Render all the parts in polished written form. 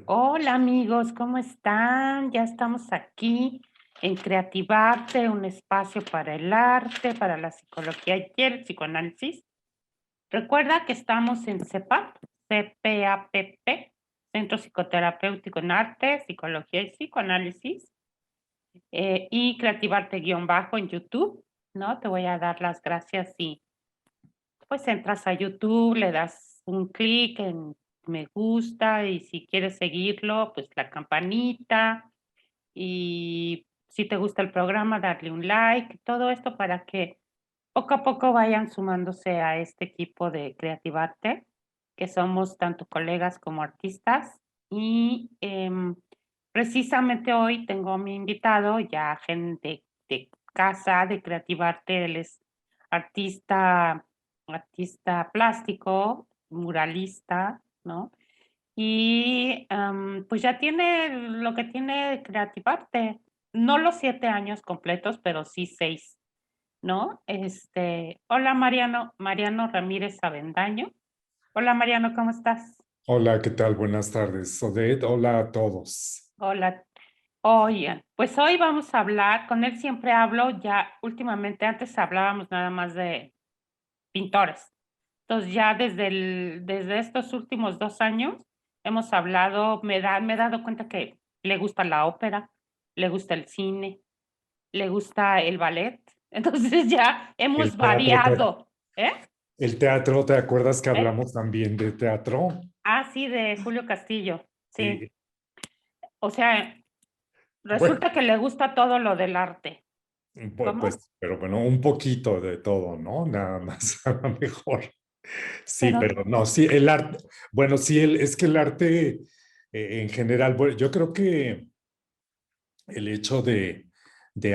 Hola amigos, ¿cómo están? Ya estamos aquí en Creativarte, un espacio para el arte, para la psicología y el psicoanálisis. Recuerda que estamos en CEPAP, CPAPP, Centro Psicoterapéutico en Arte, Psicología y Psicoanálisis, y Creativarte-bajo en YouTube, ¿no? Te voy a dar las gracias y pues entras a YouTube, le das un clic en me gusta y si quieres seguirlo, pues la campanita y si te gusta el programa, darle un like, todo esto para que poco a poco vayan sumándose a este equipo de Creativarte, que somos tanto colegas como artistas. Y precisamente hoy tengo a mi invitado, ya gente de casa de Creativarte, él es artista, artista plástico, muralista, ¿no? Y pues ya tiene lo que tiene Creativarte, no los 7 años completos, pero sí 6. ¿No? Hola Mariano Ramírez Avendaño. Hola Mariano, ¿cómo estás? Hola, ¿qué tal? Buenas tardes, Odette. Hola a todos. Hola. Oigan, pues hoy vamos a hablar, con él siempre hablo, ya últimamente antes hablábamos nada más de pintores. Entonces ya desde estos últimos 2 años hemos hablado, me he dado cuenta que le gusta la ópera, le gusta el cine, le gusta el ballet. Entonces ya hemos El teatro, variado, ¿eh? el teatro, ¿te acuerdas que ¿Eh? hablamos también de teatro? Ah, sí, de Julio Castillo, sí. Sí. O sea, Bueno, resulta que le gusta todo lo del arte. ¿Cómo? pero bueno, un poquito de todo, ¿no? Nada más, a lo mejor. Sí, Pero, pero no, sí, el arte, bueno, sí, es que el arte en general, bueno, yo creo que el hecho de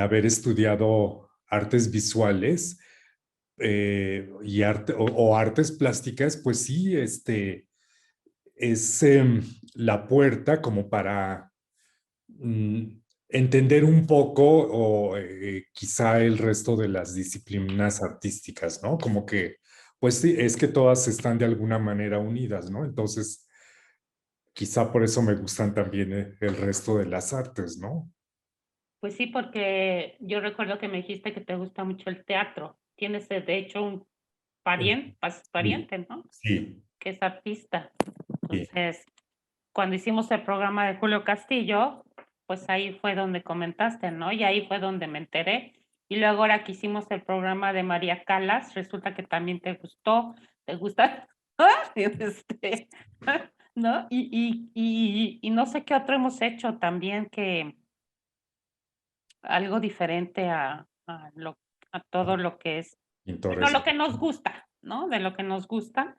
haber estudiado artes visuales y arte, o artes plásticas, pues sí, es la puerta como para mm, entender un poco o quizá el resto de las disciplinas artísticas, ¿no? Como que, pues sí, es que todas están de alguna manera unidas, ¿no? Entonces, quizá por eso me gustan también el resto de las artes, ¿no? pues sí, porque yo recuerdo que me dijiste que te gusta mucho el teatro. Tienes, de hecho, un Sí, pariente, ¿no? sí, Que es artista. sí. Entonces, cuando hicimos el programa de Julio Castillo, pues ahí fue donde comentaste, ¿no? Y ahí fue donde me enteré. Y luego ahora que hicimos el programa de María Calas, resulta que también te gusta, ¿no? Y no sé qué otro hemos hecho también que algo diferente a todo lo que es, bueno, Pintores. lo que nos gusta, ¿no? De lo que nos gusta.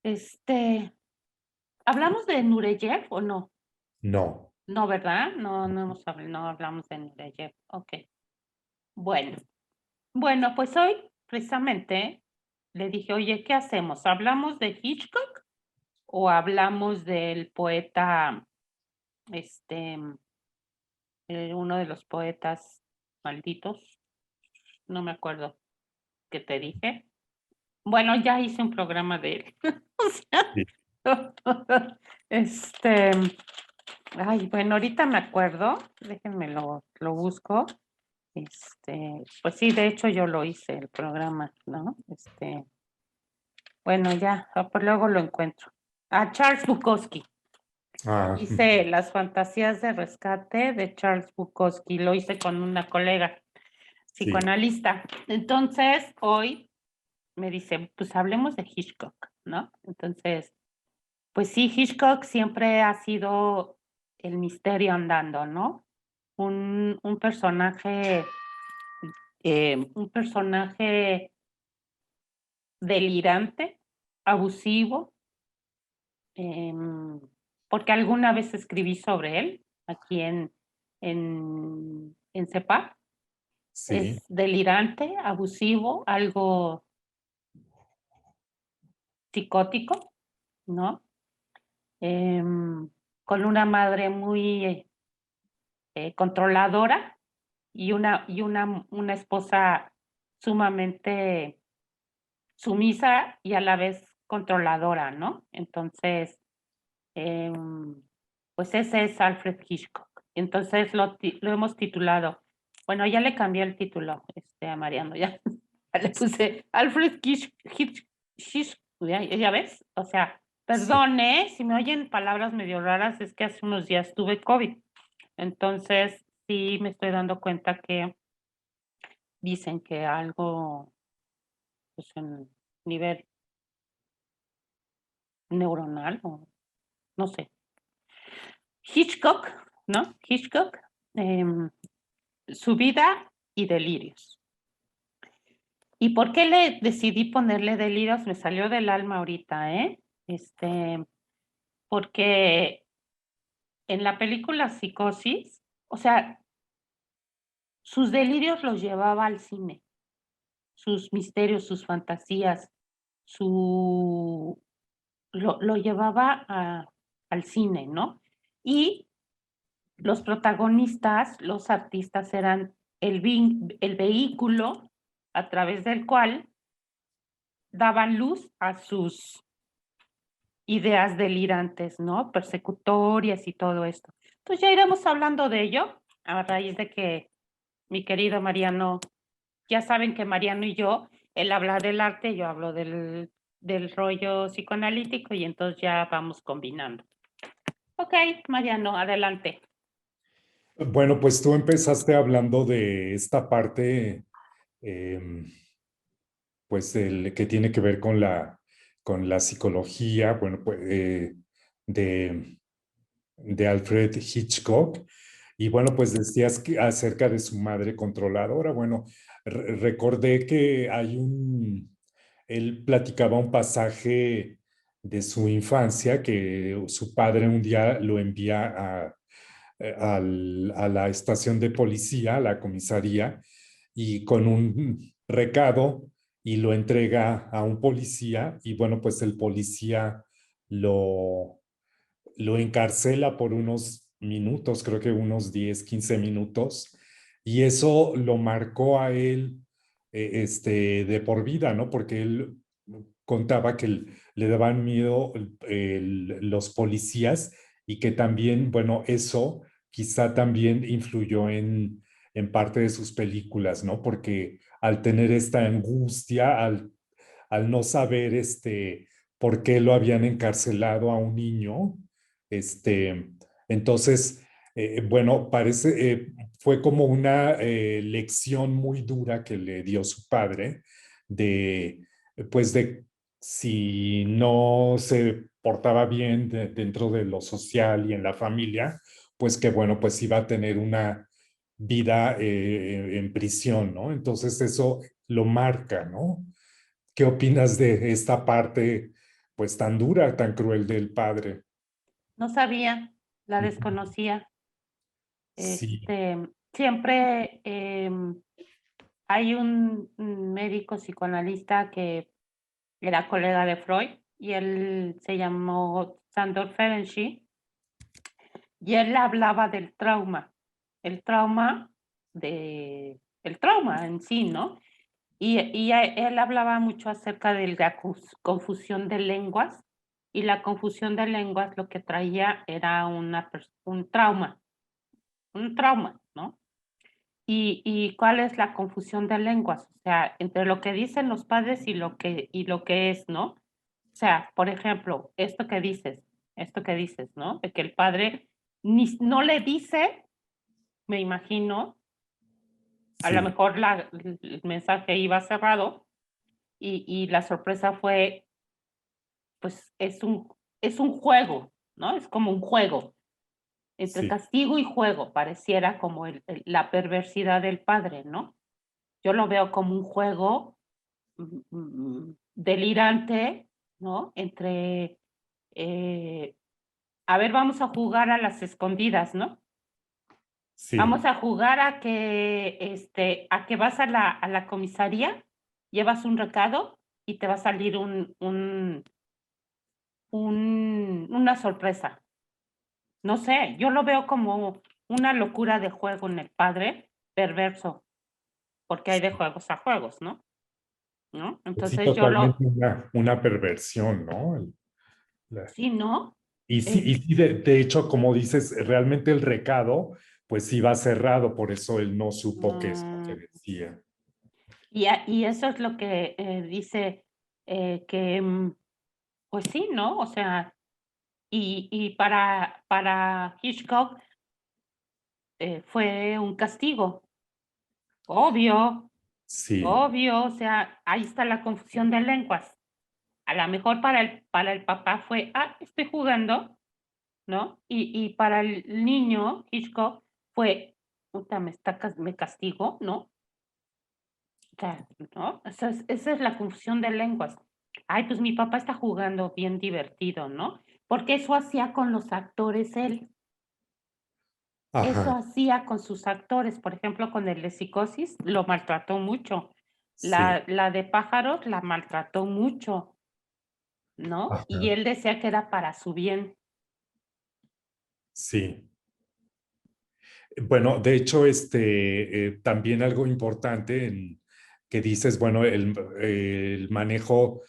Este, ¿Hablamos de Nureyev o no? No. No, ¿verdad? No hablamos de Nureyev. Okey. Bueno. Bueno, pues hoy, precisamente, le dije: "Oye, ¿qué hacemos? ¿Hablamos de Hitchcock o hablamos del poeta, este, uno de los poetas malditos? No me acuerdo qué te dije". Bueno, ya hice un programa de él. O sea, Sí. este, ay, bueno, ahorita me acuerdo, déjenme lo busco. Pues sí, de hecho yo lo hice el programa, ¿no? Bueno, ya, pues luego lo encuentro. A Charles Bukowski. Ah, Hice Las fantasías de rescate de Charles Bukowski, lo hice con una colega sí. psicoanalista. Entonces, hoy me dice, pues hablemos de Hitchcock, ¿no? Entonces, pues sí, Hitchcock siempre ha sido el misterio andando, ¿no? Un personaje delirante, abusivo, em, porque alguna vez escribí sobre él aquí en CEPAC. Sí. Es delirante, abusivo, algo psicótico, ¿no? Em, con una madre muy controladora y una esposa sumamente sumisa y a la vez controladora, ¿no? Entonces, pues ese es Alfred Hitchcock. Entonces lo hemos titulado, bueno, ya le cambié el título a Mariano, ya le puse Alfred Hitchcock, ya ves, o sea, Sí. perdone si me oyen palabras medio raras, es que hace unos días tuve COVID, entonces sí me estoy dando cuenta que dicen que algo, pues en nivel neuronal, o no sé. Hitchcock, ¿no? Hitchcock, su vida y delirios. ¿Y por qué le decidí ponerle delirios? Me salió del alma ahorita, ¿eh? Porque en la película Psicosis, o sea, sus delirios los llevaba al cine, sus misterios, sus fantasías, su lo llevaba al cine, ¿no? Y los protagonistas, los artistas, eran el vehículo a través del cual daban luz a sus ideas delirantes, ¿no? Persecutorias y todo esto. Entonces ya iremos hablando de ello a raíz de que mi querido Mariano, ya saben que Mariano y yo, él habla del arte, yo hablo del rollo psicoanalítico y entonces ya vamos combinando. Ok, Mariano, adelante. Bueno, pues tú empezaste hablando de esta parte, em, pues el que tiene que ver con la psicología, bueno, pues de, de Alfred Hitchcock. Y bueno, pues decías que acerca de su madre controladora. Bueno, recordé que él platicaba un pasaje de su infancia que su padre un día lo envía a la estación de policía, a la comisaría, y con un recado y lo entrega a un policía y bueno, pues el policía lo, lo encarcela por unos minutos, creo que unos 10 15 minutos, y eso lo marcó a él de por vida, ¿no? Porque él contaba que le daban miedo los policías y que también, bueno, eso quizá también influyó en parte de sus películas, ¿no? Porque al tener esta angustia, al no saber por qué lo habían encarcelado a un niño, este, entonces, bueno, fue como una lección muy dura que le dio su padre de, pues de si no se portaba bien dentro de lo social y en la familia, pues que bueno, pues iba a tener una vida en prisión, ¿no? Entonces eso lo marca, ¿no? ¿Qué opinas de esta parte, pues tan dura, tan cruel del padre? No sabía, la Ujú. desconocía. Sí, Siempre hay un médico psicoanalista que era colega de Freud y él se llamó Sandor Ferenczi y él hablaba del trauma, el trauma el trauma en sí, ¿no? Él hablaba mucho acerca de la confusión de lenguas y la confusión de lenguas lo que traía era un trauma, ¿no? ¿Y cuál es la confusión de lenguas? O sea, entre lo que dicen los padres y lo que es, ¿no? O sea, por ejemplo, esto que dices, ¿no? De que el padre no le dice, me imagino, a lo sí, mejor el mensaje iba cerrado y la sorpresa fue, pues es un juego, ¿no? Es como un juego. Entre sí, castigo y juego, pareciera como la perversidad del padre, ¿no? Yo lo veo como un juego delirante, ¿no? Eh, a ver, vamos a jugar a las escondidas, ¿no? sí, Vamos a jugar a que vas a la comisaría, llevas un recado y te va a salir una sorpresa. No sé, yo lo veo como una locura de juego en el padre perverso, porque hay de sí. juegos a juegos, ¿no? ¿No? Pues sí, Entonces yo totalmente una perversión, ¿no? La- sí, ¿no? Y sí, de hecho, como dices, realmente el recado, pues iba cerrado, por eso él no supo qué es lo que Mm, decía. y eso es lo que dice que, pues sí, ¿no? O sea, y para Hitchcock fue un castigo, obvio, Sí, obvio, o sea, ahí está la confusión de lenguas. A lo mejor para el papá fue, estoy jugando, ¿no? Y para el niño, Hitchcock, fue, puta, me castigo, ¿no? O sea, ¿no? Esa es la confusión de lenguas. Ay, pues mi papá está jugando bien divertido, ¿no? Porque eso hacía con los actores él. Eso ajá, hacía con sus actores. Por ejemplo, con el de Psicosis, lo maltrató mucho. sí, La de Pájaros la maltrató mucho, ¿no? Y ajá, él decía que era para su bien. sí. Bueno, de hecho, también algo importante que dices, bueno, el manejo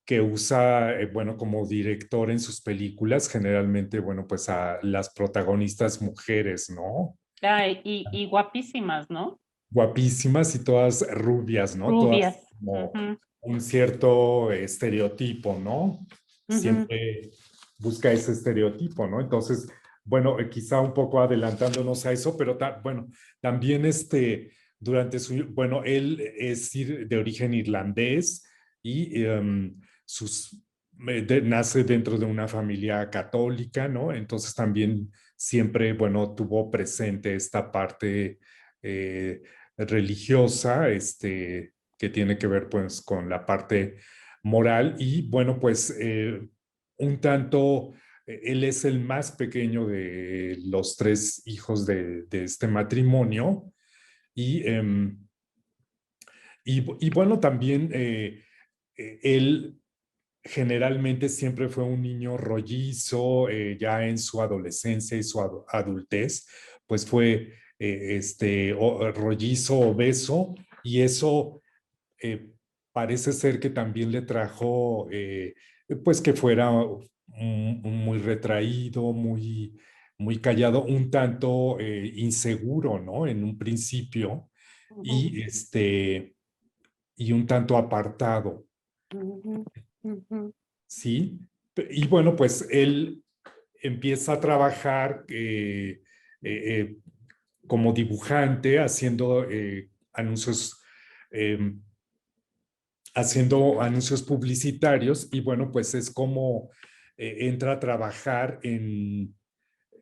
que usa, bueno, como director en sus películas, generalmente, bueno, pues a las protagonistas mujeres, ¿no? Ay, y guapísimas, ¿no? Guapísimas y todas rubias, ¿no? Todas Rubias. como Ujú, un cierto estereotipo, ¿no? ujú. Siempre busca ese estereotipo, ¿no? Entonces, bueno, quizá un poco adelantándonos a eso, pero bueno, también durante bueno, él es de origen irlandés y nace dentro de una familia católica, ¿no? Entonces también siempre, bueno, tuvo presente esta parte religiosa, que tiene que ver pues con la parte moral y bueno, pues un tanto, él es el más pequeño de los tres hijos de este matrimonio y, y bueno, también él generalmente siempre fue un niño rollizo, ya en su adolescencia y su adultez, pues fue rollizo, obeso, y eso parece ser que también le trajo, pues que fuera muy retraído, muy callado, un tanto inseguro, ¿no? En un principio, Ujú, y, y un tanto apartado. ujú, ujú. Sí, y bueno, pues él empieza a trabajar eh, como dibujante, eh, haciendo anuncios publicitarios y bueno, pues es como entra a trabajar en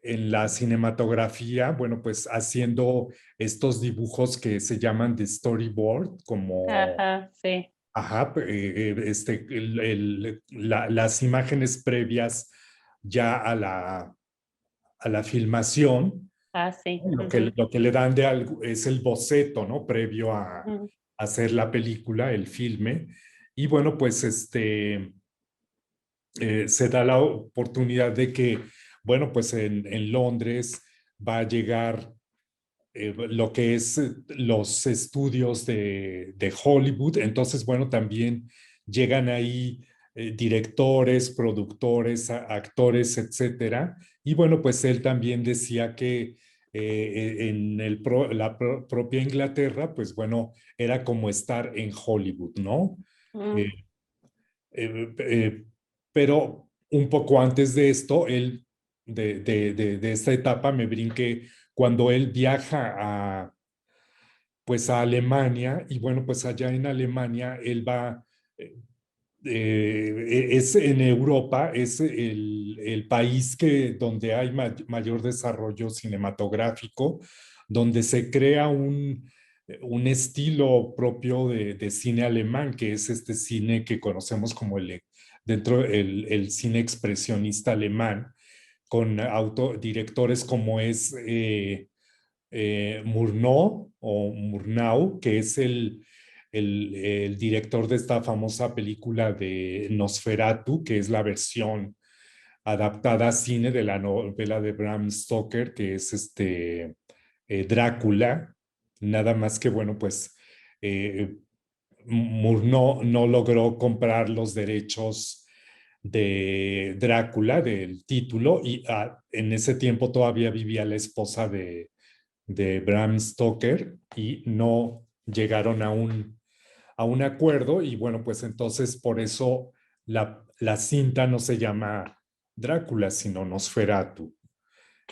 la cinematografía, bueno, pues haciendo estos dibujos que se llaman de storyboard, como Ajá, sí. ajá, las imágenes previas ya a la filmación, Sí. ¿no? Ujú, Lo que le dan de algo es el boceto, ¿no? Previo a ujú, hacer la película, el filme. Y bueno, pues se da la oportunidad de que, bueno, pues en Londres va a llegar lo que es los estudios de Hollywood. Entonces, bueno, también llegan ahí directores, productores, actores, etcétera. Y bueno, pues él también decía que en propia Inglaterra, pues bueno, era como estar en Hollywood, ¿no? ujú, Eh, eh, pero un poco antes de esto, de esta etapa, me brinqué cuando él viaja pues a Alemania y bueno, pues allá en Alemania él va, eh, es en Europa, es el país donde hay mayor desarrollo cinematográfico, donde se crea un estilo propio de cine alemán, que es este cine que conocemos como dentro el cine expresionista alemán, con directores como es Murnau o Murnau, que es el director de esta famosa película de Nosferatu, que es la versión adaptada a cine de la novela de Bram Stoker, que es Drácula. Nada más que, bueno, pues Murnau no logró comprar los derechos de Drácula, del título, y en ese tiempo todavía vivía la esposa de Bram Stoker y no llegaron a un acuerdo y bueno, pues entonces por eso la cinta no se llama Drácula, sino Nosferatu.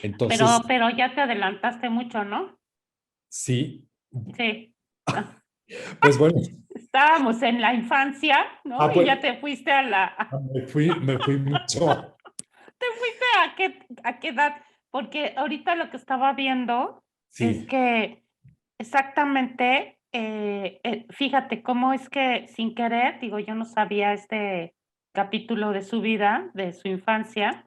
Entonces, Pero ya te adelantaste mucho, ¿no? sí, Sí. Ah, pues bueno, estábamos en la infancia, ¿no? Y pues ya te fuiste a la... me fui mucho. ¿Te fuiste a qué edad? Porque ahorita lo que estaba viendo es Sí, que exactamente, fíjate cómo es que sin querer, digo, yo no sabía este capítulo de su vida, de su infancia.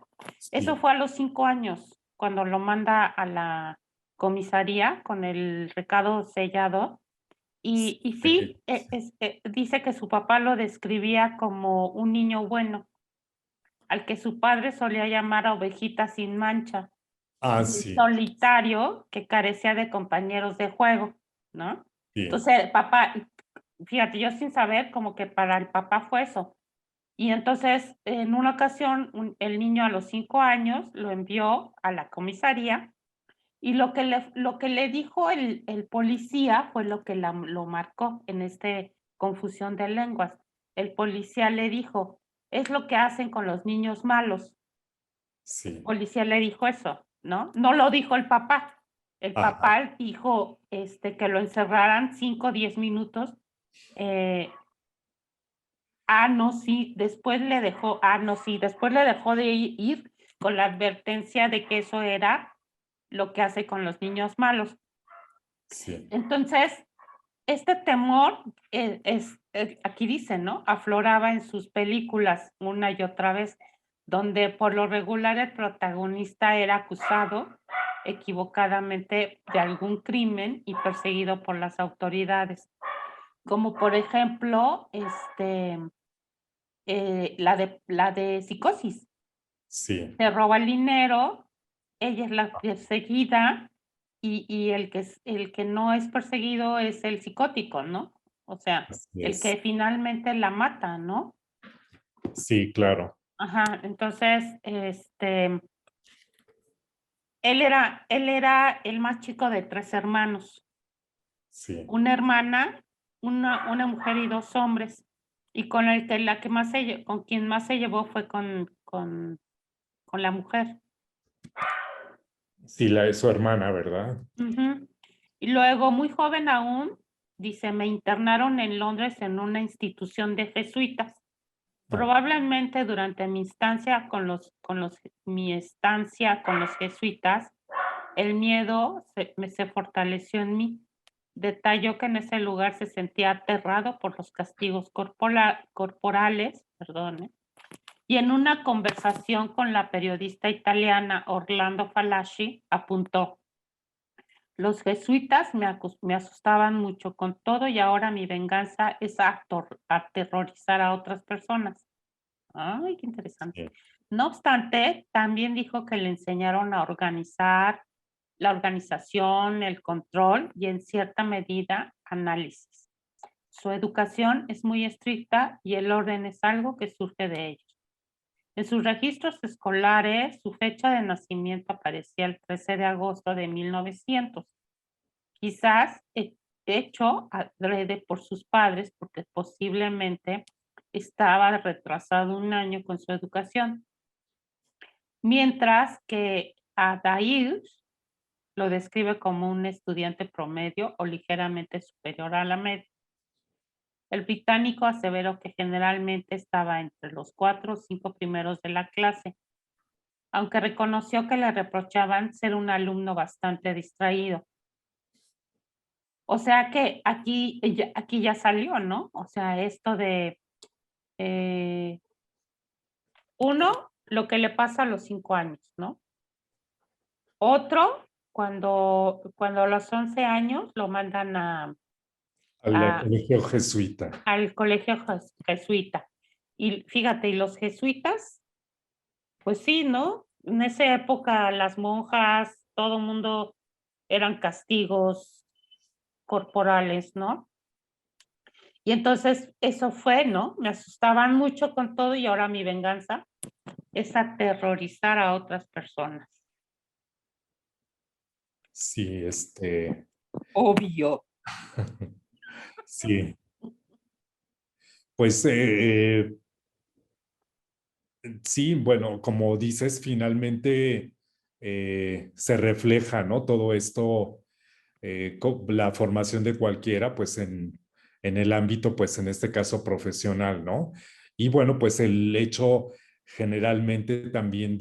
Eso sí, fue a los 5 años, cuando lo manda a la comisaría con el recado sellado. sí, Y sí, dice que su papá lo describía como un niño bueno, al que su padre solía llamar a ovejita sin mancha, y sí, solitario que carecía de compañeros de juego, ¿no? sí, Entonces, el papá, fíjate, yo sin saber, como que para el papá fue eso. Y entonces, en una ocasión, el niño a los 5 años lo envió a la comisaría y lo que le dijo el policía fue lo que lo marcó en esta confusión de lenguas. El policía le dijo, es lo que hacen con los niños malos. El sí. policía le dijo eso, ¿no? No lo dijo el papá. El Ajá, papá dijo que lo encerraran 5 o 10 minutos. eh, no, sí, no, sí, después le dejó de ir con la advertencia de que eso era lo que hace con los niños malos. sí, Entonces, este temor aquí dice, ¿no? Afloraba en sus películas una y otra vez, donde por lo regular el protagonista era acusado equivocadamente de algún crimen y perseguido por las autoridades. Como por ejemplo, la de Psicosis. sí, Se roba el dinero, ella es la perseguida y el que no es perseguido es el psicótico, ¿no? O sea, así el es. que finalmente la mata, ¿no? Sí, claro, Ajá, entonces, él era el más chico de 3 hermanos, sí. una hermana, una mujer y 2 hombres, y con quien más se llevó fue con la mujer. Sí, la es su hermana, ¿verdad? Ujú. Y luego, muy joven aún, dice, me internaron en Londres en una institución de jesuitas. Ah, Probablemente durante mi estancia con los jesuitas, el miedo se fortaleció en mí. Detalló que en ese lugar se sentía aterrado por los castigos corporales, perdón, y en una conversación con la periodista italiana Orlando Falaschi, apuntó: los jesuitas me asustaban mucho con todo y ahora mi venganza es aterrorizar a otras personas. Ay, qué interesante. sí, No obstante, también dijo que le enseñaron a organizar la organización, el control y en cierta medida análisis. Su educación es muy estricta y el orden es algo que surge de ellos. En sus registros escolares, su fecha de nacimiento aparecía el 13 de agosto de 1900. Quizás hecho adrede por sus padres, porque posiblemente estaba retrasado un año con su educación, mientras que Adair lo describe como un estudiante promedio o ligeramente superior a la media. El británico aseveró que generalmente estaba entre los 4 o 5 primeros de la clase, aunque reconoció que le reprochaban ser un alumno bastante distraído. O sea que aquí ya salió, ¿no? O sea, esto de, eh, uno, lo que le pasa a los 5 años, ¿no? Otro, cuando a los 11 años lo mandan al a- colegio jesuita. al colegio jesuita. Y fíjate, y los jesuitas, pues sí, ¿no? En esa época las monjas, todo mundo eran castigos corporales, ¿no? Y entonces eso fue, ¿no? Me asustaban mucho con todo y ahora mi venganza es aterrorizar a otras personas. Sí, Obvio. sí, pues sí, bueno, como dices, finalmente se refleja, ¿no? Todo esto, la formación de cualquiera, pues en el ámbito, pues en este caso profesional, ¿no? Y bueno, pues el hecho generalmente también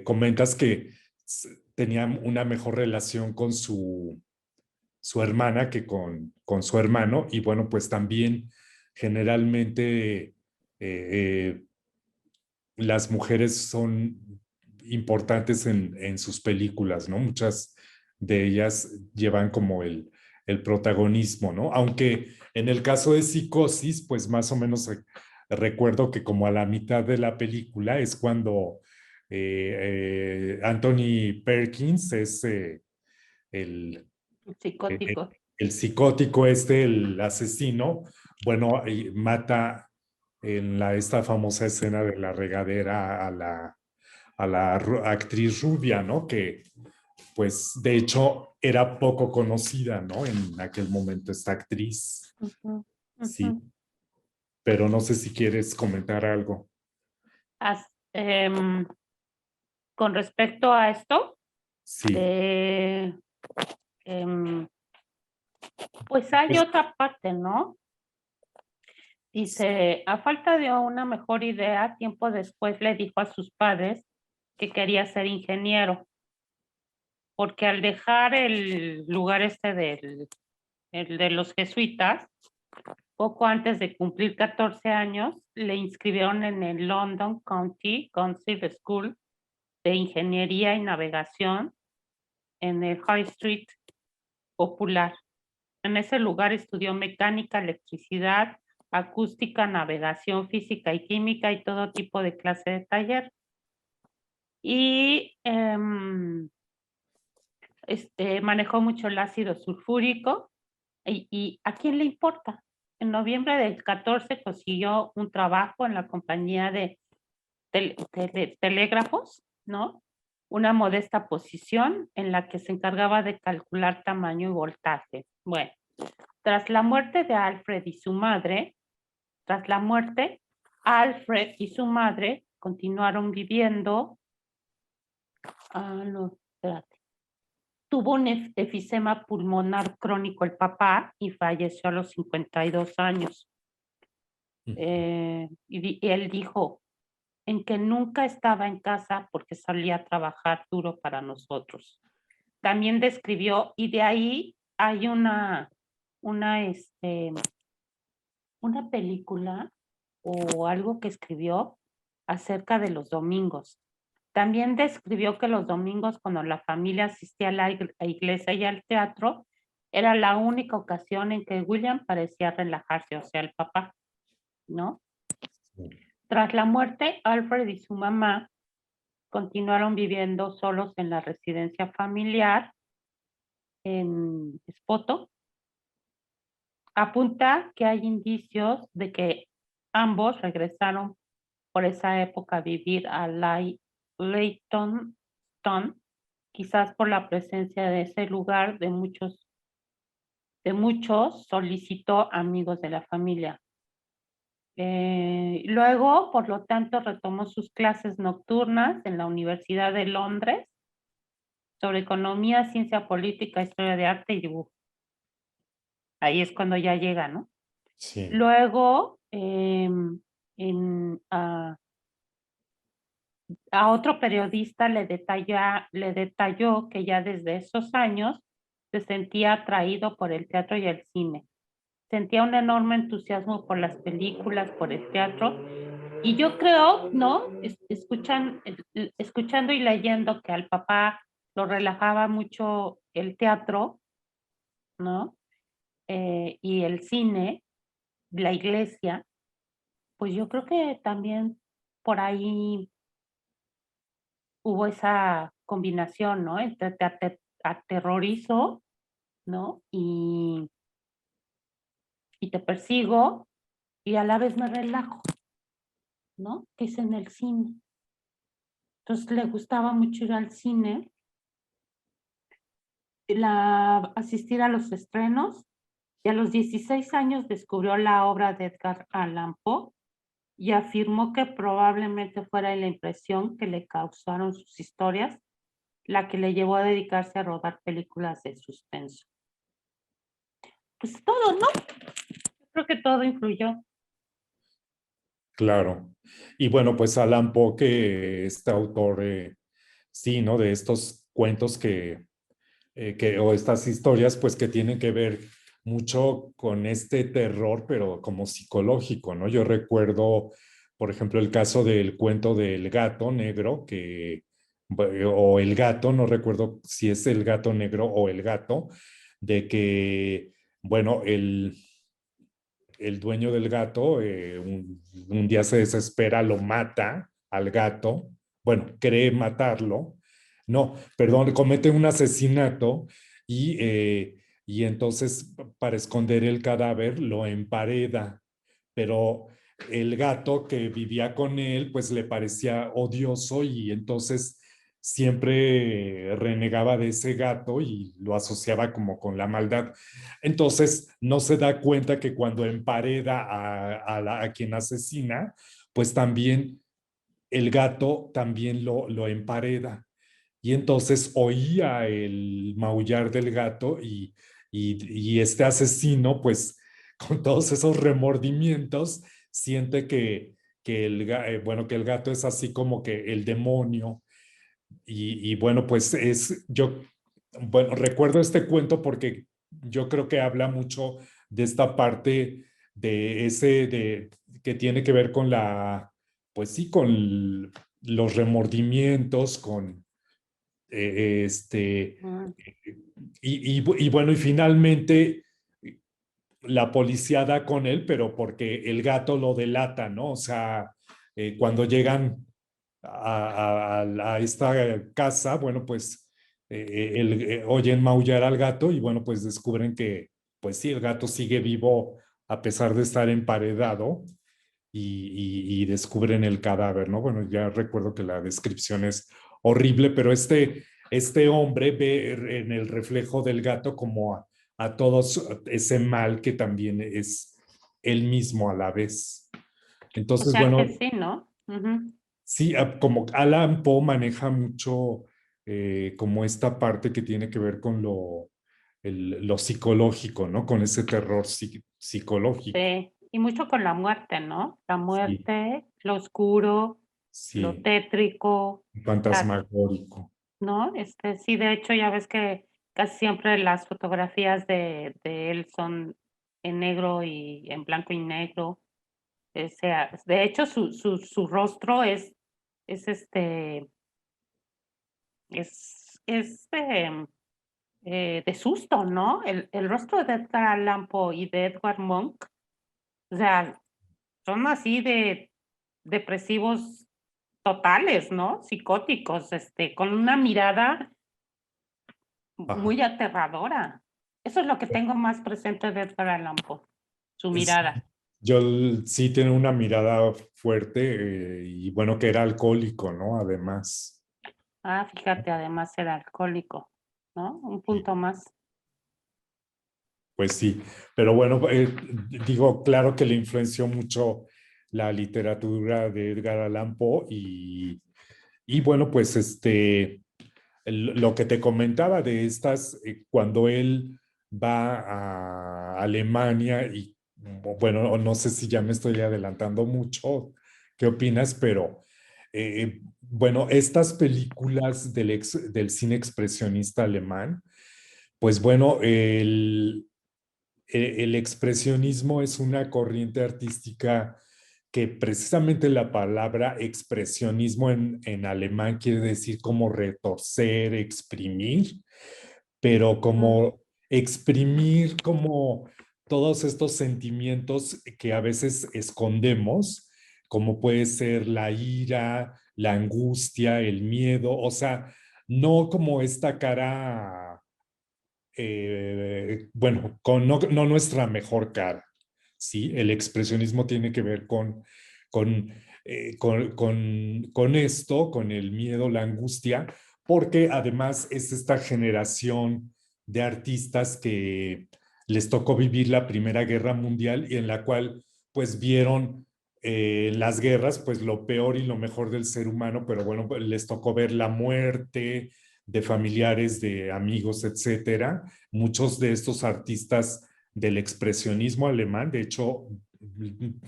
comentas que tenía una mejor relación con su hermana que con su hermano, y bueno, pues también generalmente las mujeres son importantes en sus películas, ¿no? Muchas de ellas llevan como el protagonismo, ¿no? Aunque en el caso de Psicosis, pues más o menos recuerdo que como a la mitad de la película es cuando Anthony Perkins es el, eh, Psicótico. el psicótico el asesino, bueno, y mata en esta famosa escena de la regadera a la actriz rubia, ¿no? Que pues de hecho era poco conocida, ¿no? En aquel momento esta actriz, Ujú, sí, ujú. pero no sé si quieres comentar algo. As- con respecto a esto, Sí, de, em, pues hay pues, otra parte, ¿no? Dice, a falta de una mejor idea, tiempo después le dijo a sus padres que quería ser ingeniero, porque al dejar el lugar el de los jesuitas, poco antes de cumplir 14 años, le inscribieron en el London County Council School de Ingeniería y Navegación en el High Street Popular. En ese lugar estudió mecánica, electricidad, acústica, navegación, física y química y todo tipo de clase de taller. Y manejó mucho el ácido sulfúrico. ¿Y a quién le importa? En noviembre del 14 consiguió un trabajo en la compañía de telégrafos, ¿no? Una modesta posición en la que se encargaba de calcular tamaño y voltaje. Bueno, tras la muerte de Alfred y su madre, tras la muerte, Alfred y su madre continuaron viviendo. No, espérate. Tuvo un efisema pulmonar crónico el papá y falleció a los 52 años. Y él dijo en que nunca estaba en casa porque salía a trabajar duro para nosotros. También describió, y de ahí hay una, este, una película o algo que escribió acerca de los domingos. También describió que los domingos, cuando la familia asistía a la iglesia y al teatro, era la única ocasión en que William parecía relajarse, o sea, el papá, ¿no? Tras la muerte, Alfred y su mamá continuaron viviendo solos en la residencia familiar en Spoto. Apunta que hay indicios de que ambos regresaron por esa época a vivir a Leytonstone, quizás por la presencia de ese lugar de muchos solicitó amigos de la familia. Luego, por lo tanto, retomó sus clases nocturnas en la Universidad de Londres sobre economía, ciencia política, historia de arte y dibujo. Ahí es cuando ya llega, ¿no? sí. Luego, a otro periodista le detalló que ya desde esos años se sentía atraído por el teatro y el cine. Sentía un enorme entusiasmo por las películas, por el teatro. Y yo creo, ¿no? Escuchando y leyendo que al papá lo relajaba mucho el teatro, ¿no? Y el cine, la iglesia, pues yo creo que también por ahí hubo esa combinación, ¿no? Entre te aterrorizo, ¿no? y te persigo y a la vez me relajo, ¿no? Que es en el cine. Entonces le gustaba mucho ir al cine, asistir a los estrenos, y a los 16 años descubrió la obra de Edgar Allan Poe y afirmó que probablemente fuera la impresión que le causaron sus historias la que le llevó a dedicarse a rodar películas de suspenso. Pues todo, ¿no? Creo que todo influyó. Claro. Y bueno, pues Alan Poe, que este autor, sí, ¿no? De estos cuentos o estas historias, pues que tienen que ver mucho con este terror, pero como psicológico, ¿no? Yo recuerdo, por ejemplo, el caso del cuento del gato negro, o el gato, no recuerdo si es el gato negro o el gato, de que, bueno, el dueño del gato un día se desespera, lo mata al gato, bueno, cree matarlo, no, perdón, comete un asesinato y entonces para esconder el cadáver lo empareda, pero el gato que vivía con él pues le parecía odioso y entonces siempre renegaba de ese gato y lo asociaba como con la maldad. Entonces no se da cuenta que cuando empareda a quien asesina, pues también el gato también lo empareda. Y entonces oía el maullar del gato y este asesino, pues con todos esos remordimientos, siente bueno, que el gato es así como que el demonio. Y bueno, pues bueno, recuerdo este cuento porque yo creo que habla mucho de esta parte que tiene que ver con pues sí, con los remordimientos, con este, Mm. y bueno, y finalmente la policía da con él, pero porque el gato lo delata, ¿no? O sea, cuando llegan a esta casa, bueno, pues oyen maullar al gato y bueno, pues descubren que, pues sí, el gato sigue vivo a pesar de estar emparedado y descubren el cadáver, ¿no? Bueno, ya recuerdo que la descripción es horrible, pero este hombre ve en el reflejo del gato como a todos ese mal que también es él mismo a la vez. O Entonces, sea que bueno, sí, ¿no? Ujú. sí, como Alan Poe maneja mucho como esta parte que tiene que ver con lo psicológico, ¿no? Con ese terror psicológico. Sí, y mucho con la muerte, ¿no? La Sí, muerte, lo oscuro, lo sí, tétrico, fantasmagórico. ¿no? Sí, de hecho, ya ves que casi siempre las fotografías de él son en negro y en blanco y negro. O sea, de hecho, su rostro es de susto, ¿no? El rostro de Edgar Allan Poe y de Edward Monk, o sea, son así de depresivos totales, ¿no? Psicóticos, con una mirada Ajá. muy aterradora. Eso es lo que tengo más presente de Edgar Allan Poe, su Sí, mirada. yo sí tiene una mirada fuerte y bueno, que era alcohólico, ¿no? Además. Ah, fíjate, además era alcohólico, ¿no? Un Sí. punto más. Pues sí, pero bueno, digo, claro que le influenció mucho la literatura de Edgar Allan Poe y bueno, pues lo que te comentaba de cuando él va a Alemania y bueno, no sé si ya me estoy adelantando mucho, ¿qué opinas? Pero bueno, estas películas del cine expresionista alemán, pues bueno, el expresionismo es una corriente artística que precisamente la palabra expresionismo en alemán quiere decir como retorcer, exprimir, pero Mm. como exprimir como todos estos sentimientos que a veces escondemos, como puede ser la ira, la angustia, el miedo, o sea, no como esta cara bueno, no nuestra mejor cara, ¿sí? El expresionismo tiene que ver con, con esto, con el miedo, la angustia, porque además es esta generación de artistas que les tocó vivir la Primera Guerra Mundial y en la cual pues vieron las guerras pues lo peor y lo mejor del ser humano, pero bueno, pues, les tocó ver la muerte de familiares, de amigos, etcétera. Muchos de estos artistas del expresionismo alemán, de hecho,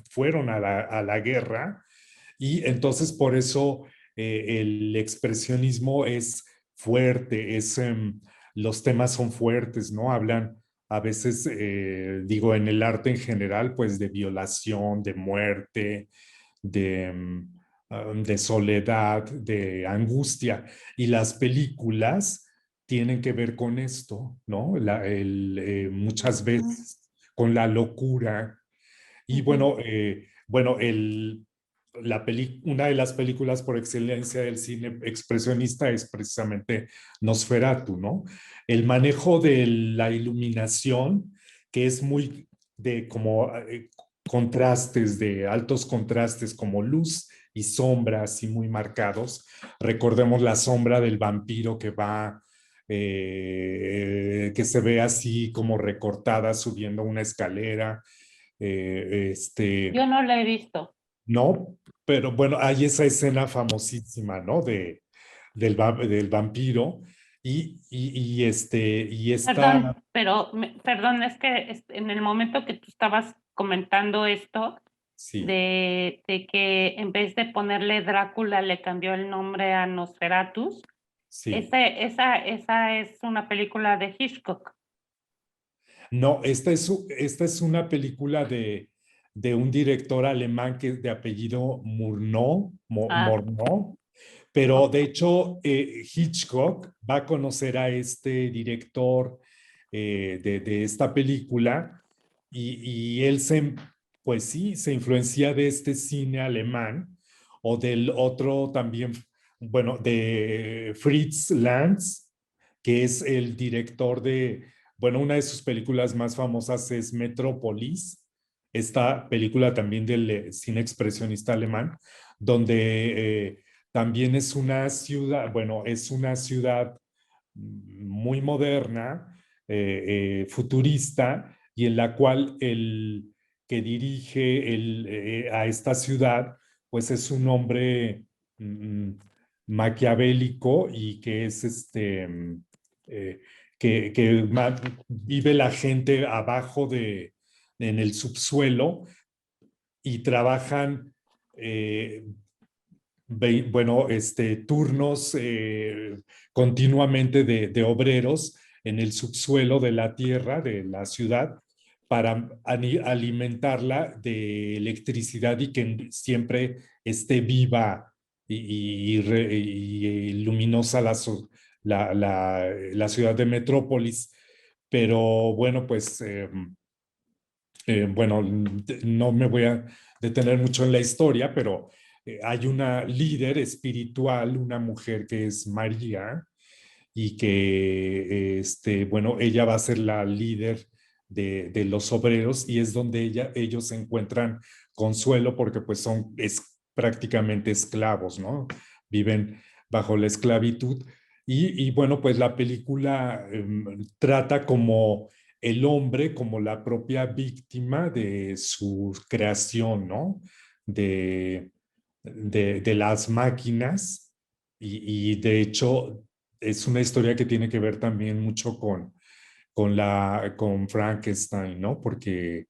fueron a la guerra y entonces por eso el expresionismo es fuerte, los temas son fuertes, ¿no? Hablan a veces, digo, en el arte en general, pues de violación, de muerte, de soledad, de angustia. Y las películas tienen que ver con esto, ¿no? Muchas Ujú, veces con la locura. Y ujú. bueno, una de las películas por excelencia del cine expresionista es precisamente Nosferatu, ¿no? El manejo de la iluminación, que es muy de como contrastes, de altos contrastes, como luz y sombra, así muy marcados. Recordemos la sombra del vampiro que se ve así como recortada subiendo una escalera. Yo no la he visto. No, pero bueno, hay esa escena famosísima, ¿no? Del vampiro y esta, Perdón, pero perdón, es que en el momento que tú estabas comentando esto, sí, de que en vez de ponerle Drácula le cambió el nombre a Nosferatus, sí. esa es una película de Hitchcock. No, esta es una película de un director alemán que es de apellido Ah, Murnau, pero ok. de hecho Hitchcock va a conocer a este director de esta película y él pues sí, se influencia de este cine alemán o del otro también, bueno, de Fritz Lanz, que es el director bueno, una de sus películas más famosas es Metrópolis, esta película también del cine expresionista alemán, donde también es una ciudad, bueno, es una ciudad muy moderna, futurista, y en la cual el que dirige a esta ciudad, pues es un hombre mm, maquiavélico y que es eh, que vive la gente abajo en el subsuelo y trabajan bueno, turnos continuamente de obreros en el subsuelo de la tierra, de la ciudad, para alimentarla de electricidad y que siempre esté viva y luminosa la ciudad de Metrópolis. Pero bueno, pues bueno, no me voy a detener mucho en la historia, pero hay una líder espiritual, una mujer que es María, y que, bueno, ella va a ser la líder de los obreros y es donde ellos encuentran consuelo porque pues prácticamente esclavos, ¿no? Viven bajo la esclavitud. Bueno, pues la película trata como el hombre como la propia víctima de su creación, ¿no? De, de las máquinas y de hecho es una historia que tiene que ver también mucho con Frankenstein, ¿no? Porque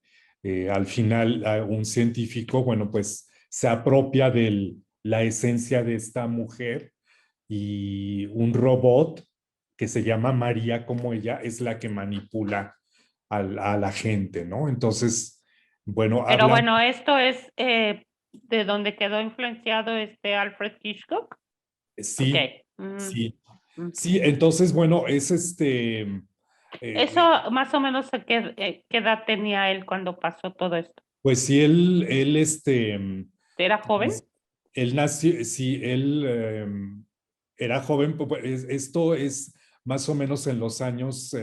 al final un científico, bueno, pues se apropia de la esencia de esta mujer y un robot que se llama María como ella es la que manipula a la gente, ¿no? Entonces, bueno, Pero habla, bueno, esto es de donde quedó influenciado este Alfred Hitchcock. Ok. sí, Mm, sí, ujú. sí, entonces, bueno, es Eso eh, más o menos a qué edad tenía él cuando pasó todo esto. pues sí, ¿Era joven? pues, él nació, sí, él era joven, esto es más o menos en los años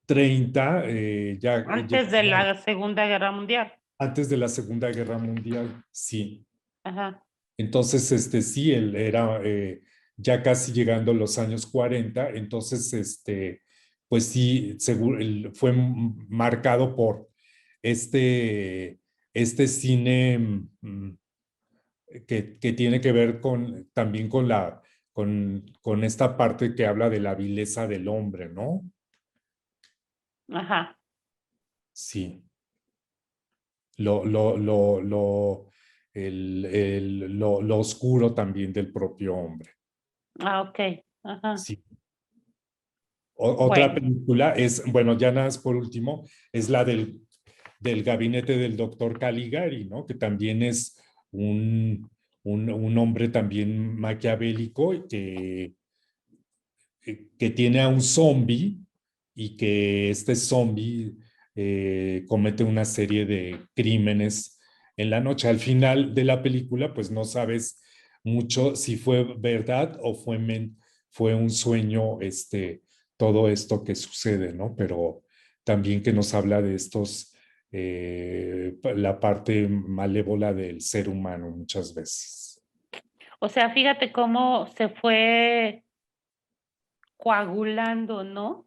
30, ya Antes de la Segunda Guerra Mundial. antes de la Segunda Guerra Mundial, sí. Ajá, Entonces, sí, él era ya casi llegando a los años 40, entonces, pues sí, seguro, él fue marcado por este, este cine que tiene que ver también con esta parte que habla de la vileza del hombre, ¿no? ajá. Sí, lo, lo oscuro también del propio hombre. Ah, ok. Ajá. Sí. Otra Bueno, película es, bueno, ya nada más por último, es la del gabinete del doctor Caligari, ¿no? Que también es un hombre también maquiavélico y que tiene a un zombie y que este zombie comete una serie de crímenes en la noche. Al final de la película, pues no sabes mucho si fue verdad o fue un sueño, todo esto que sucede, ¿no? Pero también que nos habla de la parte malévola del ser humano muchas veces. o sea, fíjate cómo se fue coagulando, ¿no?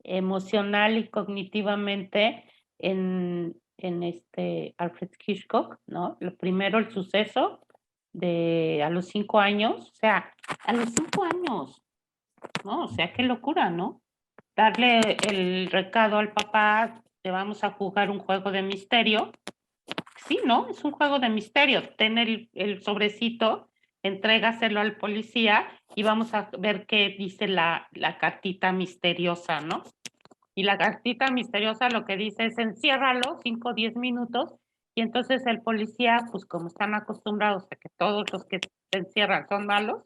Emocional y cognitivamente en este Alfred Hitchcock, ¿no? Lo primero, el suceso de a los 5 años, o sea, a los 5 años, ¿no? O sea, qué locura, ¿no? Darle el recado al papá, te vamos a jugar un juego de misterio. Sí, ¿no? Es un juego de misterio. Ten el sobrecito, entrégaselo al policía y vamos a ver qué dice la cartita misteriosa, ¿no? Y la cartita misteriosa lo que dice es enciérralo 5 o 10 minutos y entonces el policía, pues como están acostumbrados a que todos los que se encierran son malos,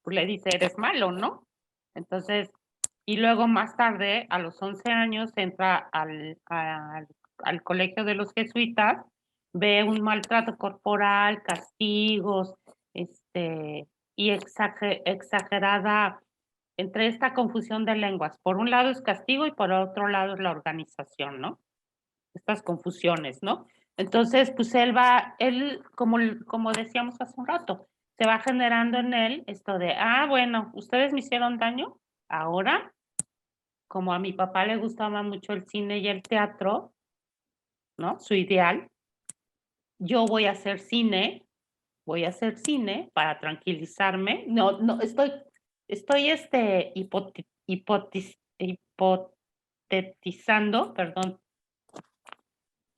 pues le dice eres malo, ¿no? Entonces, y luego más tarde, a los 11 años, entra al colegio de los jesuitas, ve un maltrato corporal, castigos, y exagerada entre esta confusión de lenguas. Por un lado es castigo y por otro lado es la organización, ¿no? Estas confusiones, ¿no? Entonces, pues él, como decíamos hace un rato, se va generando en él esto de, bueno, ustedes me hicieron daño, ahora, como a mi papá le gustaba mucho el cine y el teatro, ¿no? Su ideal, yo voy a hacer cine para tranquilizarme. No, no, estoy hipotetizando, perdón,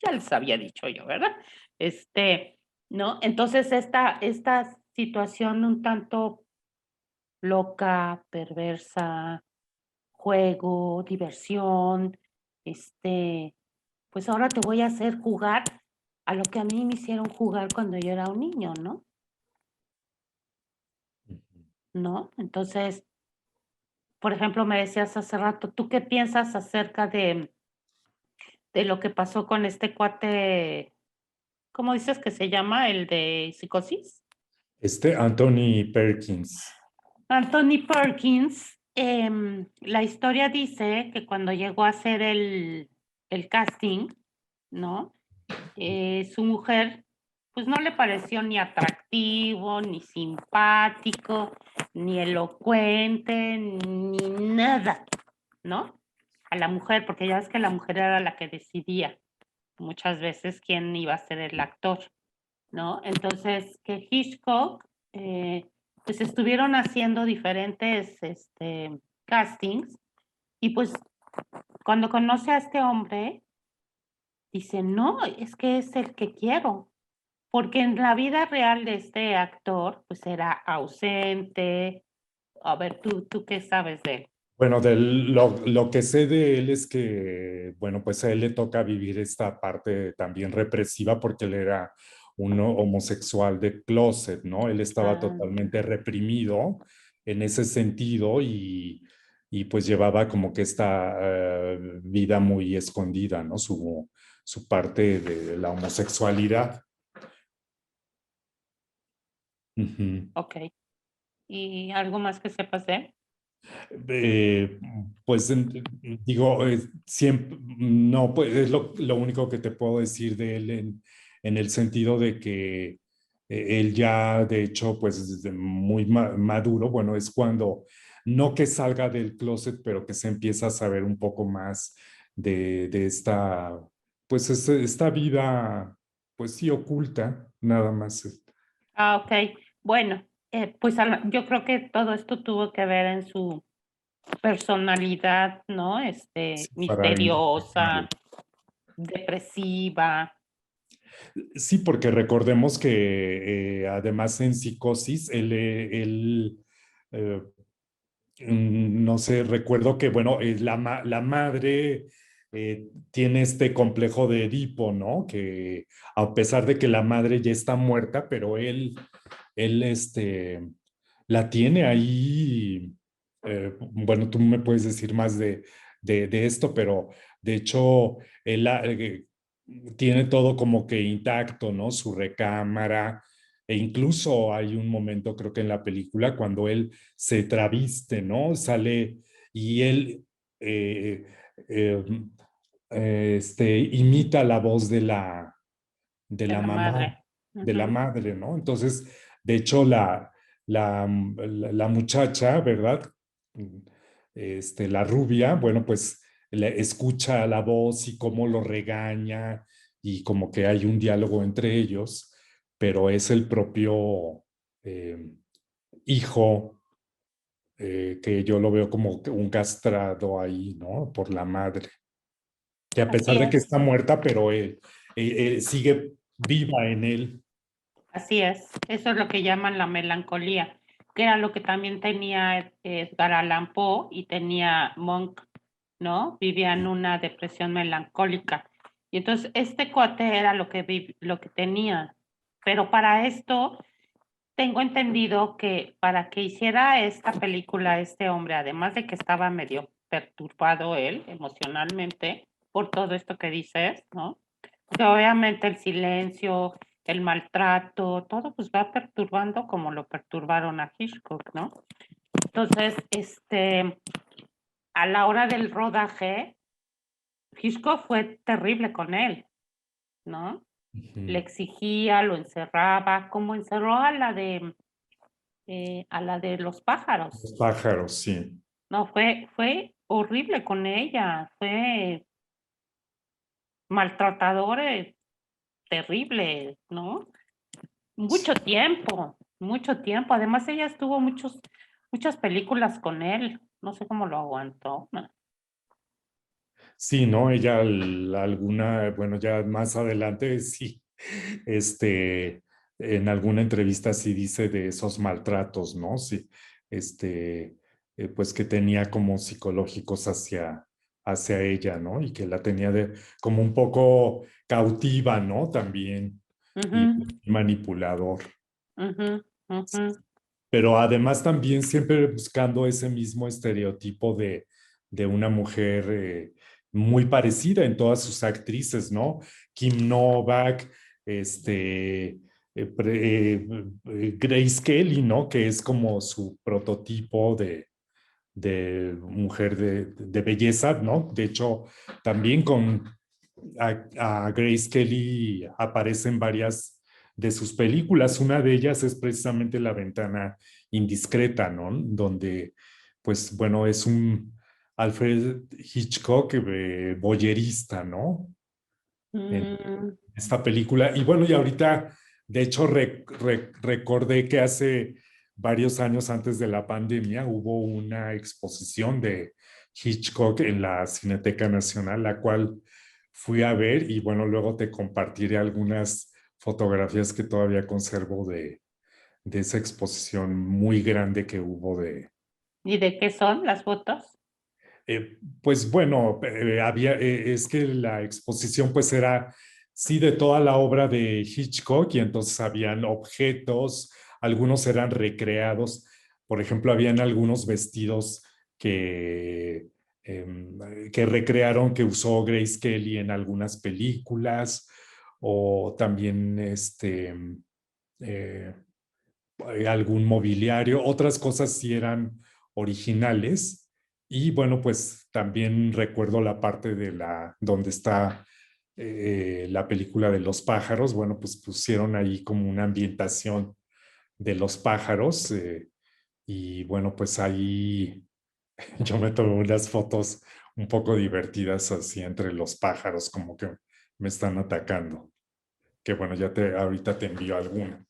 ya les había dicho yo, ¿verdad? ¿No? Entonces esta situación un tanto loca, perversa, juego, diversión, pues ahora te voy a hacer jugar a lo que a mí me hicieron jugar cuando yo era un niño, ¿no? ¿No? Entonces, por ejemplo, me decías hace rato, ¿tú qué piensas acerca de lo que pasó con este cuate, ¿cómo dices que se llama? El de psicosis. Anthony Perkins. Anthony Perkins, la historia dice que cuando llegó a hacer el casting, ¿no? Su mujer, pues no le pareció ni atractivo, ni simpático, ni elocuente, ni nada, ¿no? A la mujer, porque ya ves que la mujer era la que decidía muchas veces quién iba a ser el actor, ¿no? Entonces, que Hitchcock, pues estuvieron haciendo diferentes castings y pues cuando conoce a este hombre, dice, no, es que es el que quiero, porque en la vida real de este actor, pues era ausente. A ver, ¿tú qué sabes de él? Bueno, lo que sé de él es que, bueno, pues a él le toca vivir esta parte también represiva porque él era un homosexual de closet, ¿no? Él estaba Ah, totalmente reprimido en ese sentido y pues llevaba como que esta vida muy escondida, ¿no? Su parte de la homosexualidad. Ujú. ok. ¿Y algo más que sepas de él? Eh, pues digo, siempre, no, pues es lo único que te puedo decir de él en el sentido de que él ya, de hecho, pues desde muy maduro, bueno, es cuando, no que salga del closet, pero que se empieza a saber un poco más de esta, pues esta vida, pues sí, oculta, nada más. Ah, ok. Bueno, pues yo creo que todo esto tuvo que ver en su personalidad, ¿no? Sí, para Misteriosa, identificarlo. depresiva. Sí, porque recordemos que además en psicosis, eh, no sé, recuerdo que, bueno, la madre tiene este complejo de Edipo, ¿no? Que a pesar de que la madre ya está muerta, pero él la tiene ahí. Bueno, tú me puedes decir más de esto, pero de hecho, él tiene todo como que intacto, ¿no? Su recámara, e incluso hay un momento, creo que en la película, cuando él se traviste, ¿no? Sale y él eh, eh, imita la voz de De la la mamá, madre. de la Ujú. madre, ¿no? Entonces, de hecho, la muchacha, ¿verdad? La rubia, bueno, pues escucha la voz y cómo lo regaña y como que hay un diálogo entre ellos, pero es el propio eh, hijo que yo lo veo como que un castrado ahí, ¿no? Por la madre, que a Así pesar de que es, está muerta, pero sigue viva en él. así es. Eso es lo que llaman la melancolía, que era lo que también tenía Edgar Allan Poe y tenía Monk, ¿no? Vivían una depresión melancólica. Y entonces este cuate era lo que tenía. Pero para esto tengo entendido que para que hiciera esta película este hombre, además de que estaba medio perturbado él emocionalmente por todo esto que dices, ¿no? Porque obviamente el silencio, el maltrato, todo pues va perturbando como lo perturbaron a Hitchcock, ¿no? Entonces, a la hora del rodaje, Hitchcock fue terrible con él, ¿no? Le Ujú. exigía, lo encerraba, como encerró a la de los pájaros. Los pájaros, sí. No, fue horrible con ella, fue maltratador, terrible, ¿no? Mucho tiempo. Además, ella estuvo muchas películas con él. No sé cómo lo aguantó, ¿no? Sí, ¿no? Ella alguna, bueno, ya más adelante sí, este, en alguna entrevista sí dice de esos maltratos, ¿no? Sí, este, pues que tenía como psicológicos hacia ella, ¿no? Y que la tenía como un poco cautiva, ¿no? También, y Ujú, manipulador. ujú, ujú, Pero además también siempre buscando ese mismo estereotipo de una mujer muy parecida en todas sus actrices, ¿no? Kim Novak, Grace Kelly, ¿no? Que es como su prototipo de mujer de belleza, ¿no? De hecho, también a Grace Kelly aparecen varias de sus películas. Una de ellas es precisamente La ventana indiscreta, ¿no? Donde, pues, bueno, es un Alfred Hitchcock boyerista, ¿no? En mm, esta película. Y bueno, y ahorita, de hecho, recordé que hace varios años antes de la pandemia hubo una exposición de Hitchcock en la Cineteca Nacional, la cual fui a ver y bueno, luego te compartiré algunas fotografías que todavía conservo de esa exposición muy grande que hubo de, ¿Y de qué son las fotos? pues bueno, es que la exposición pues era, sí, de toda la obra de Hitchcock y entonces habían objetos, algunos eran recreados, por ejemplo, habían algunos vestidos que, que recrearon, que usó Grace Kelly en algunas películas, o también eh, algún mobiliario, otras cosas sí eran originales. Y bueno, pues también recuerdo la parte de donde está la película de los pájaros. Bueno, pues pusieron ahí como una ambientación de los pájaros. Y bueno, pues ahí yo me tomé unas fotos un poco divertidas así entre los pájaros, como que me están atacando. Que bueno, ahorita te envío alguna.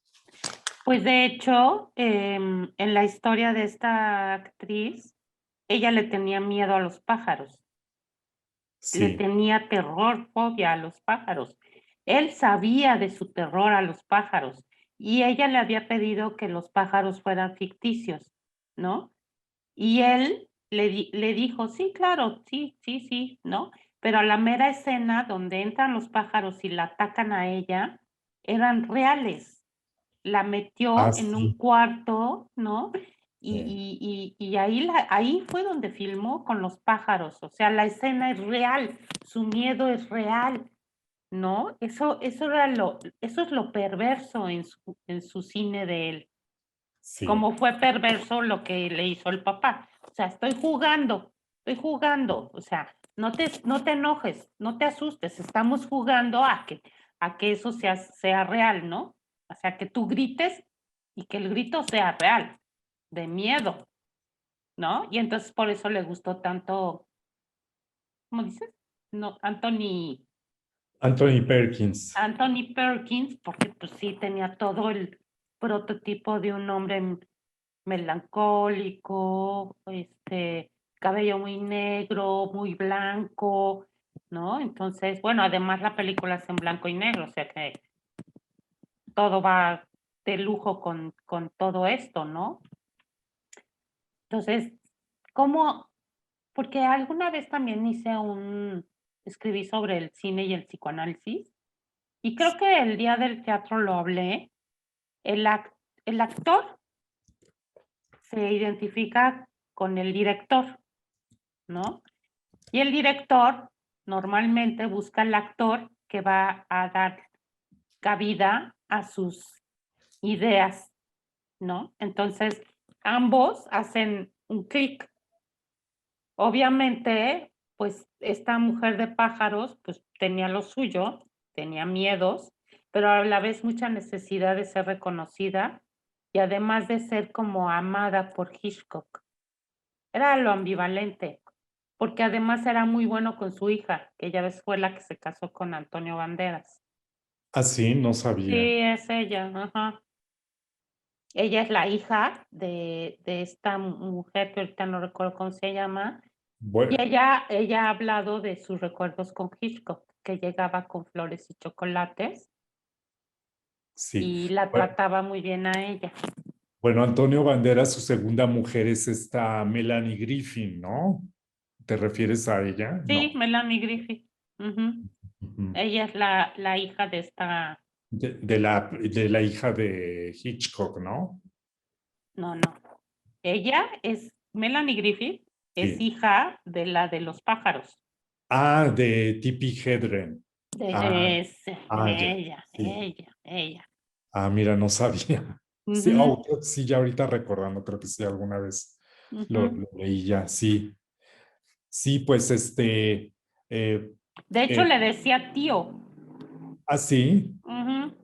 Pues de hecho, en la historia de esta actriz, ella le tenía miedo a los pájaros, le Sí. tenía terror, fobia a los pájaros. Él sabía de su terror a los pájaros y ella le había pedido que los pájaros fueran ficticios, ¿no? Y él le dijo, sí, claro, sí, sí, sí, ¿no? Pero a la mera escena donde entran los pájaros y la atacan a ella, eran reales. La Ah, metió en un sí. cuarto, ¿no? Sí. Y ahí fue donde filmó con los pájaros. O sea, la escena es real, su miedo es real, ¿no? Eso es lo perverso en su cine de él. Sí. Como fue perverso lo que le hizo el papá. O sea, estoy jugando. O sea, no te enojes, no te asustes, estamos jugando a que eso sea real, ¿no? O sea, que tú grites y que el grito sea real, de miedo, ¿no? Y entonces por eso le gustó tanto, ¿cómo dices? No, Anthony Perkins. Anthony Perkins, porque pues sí tenía todo el prototipo de un hombre melancólico, cabello muy negro, muy blanco, ¿no? Entonces, bueno, además la película es en blanco y negro, o sea que todo va de lujo con todo esto, ¿no? Entonces, ¿cómo? Porque alguna vez también escribí sobre el cine y el psicoanálisis, y creo que el día del teatro lo hablé. El, el actor se identifica con el director, ¿no? Y el director normalmente busca al actor que va a dar cabida a sus ideas, ¿no? Entonces, ambos hacen un clic. Obviamente, pues esta mujer de pájaros, pues tenía lo suyo, tenía miedos, pero a la vez mucha necesidad de ser reconocida y además de ser como amada por Hitchcock. Era lo ambivalente, porque además era muy bueno con su hija, que ya ves fue la que se casó con Antonio Banderas. Ah, sí, no sabía. Sí, es ella, ajá. Ella es la hija de esta mujer que ahorita no recuerdo cómo se llama, y Bueno, ella ha hablado de sus recuerdos con Hitchcock, que llegaba con flores y chocolates sí. y la trataba muy bien a ella. Bueno, Antonio Banderas, su segunda mujer es esta Melanie Griffin, ¿no? ¿Te refieres a ella? Sí, No. Melanie Griffith. Ujú. Ujú. Ella es la hija de esta. De la hija de Hitchcock, ¿no? No, no. Ella es, Melanie Griffith, es Sí. hija de la de los pájaros. Ah, de Tippi Hedren. Ah, ya. Sí. Ella. Ah, mira, no sabía. Sí, Ujú, creo que sí, ya ahorita recordando, creo que sí, alguna vez ujú. lo leí ya, sí. Sí, pues eh, De hecho, eh, le decía tío. sí, Ujú.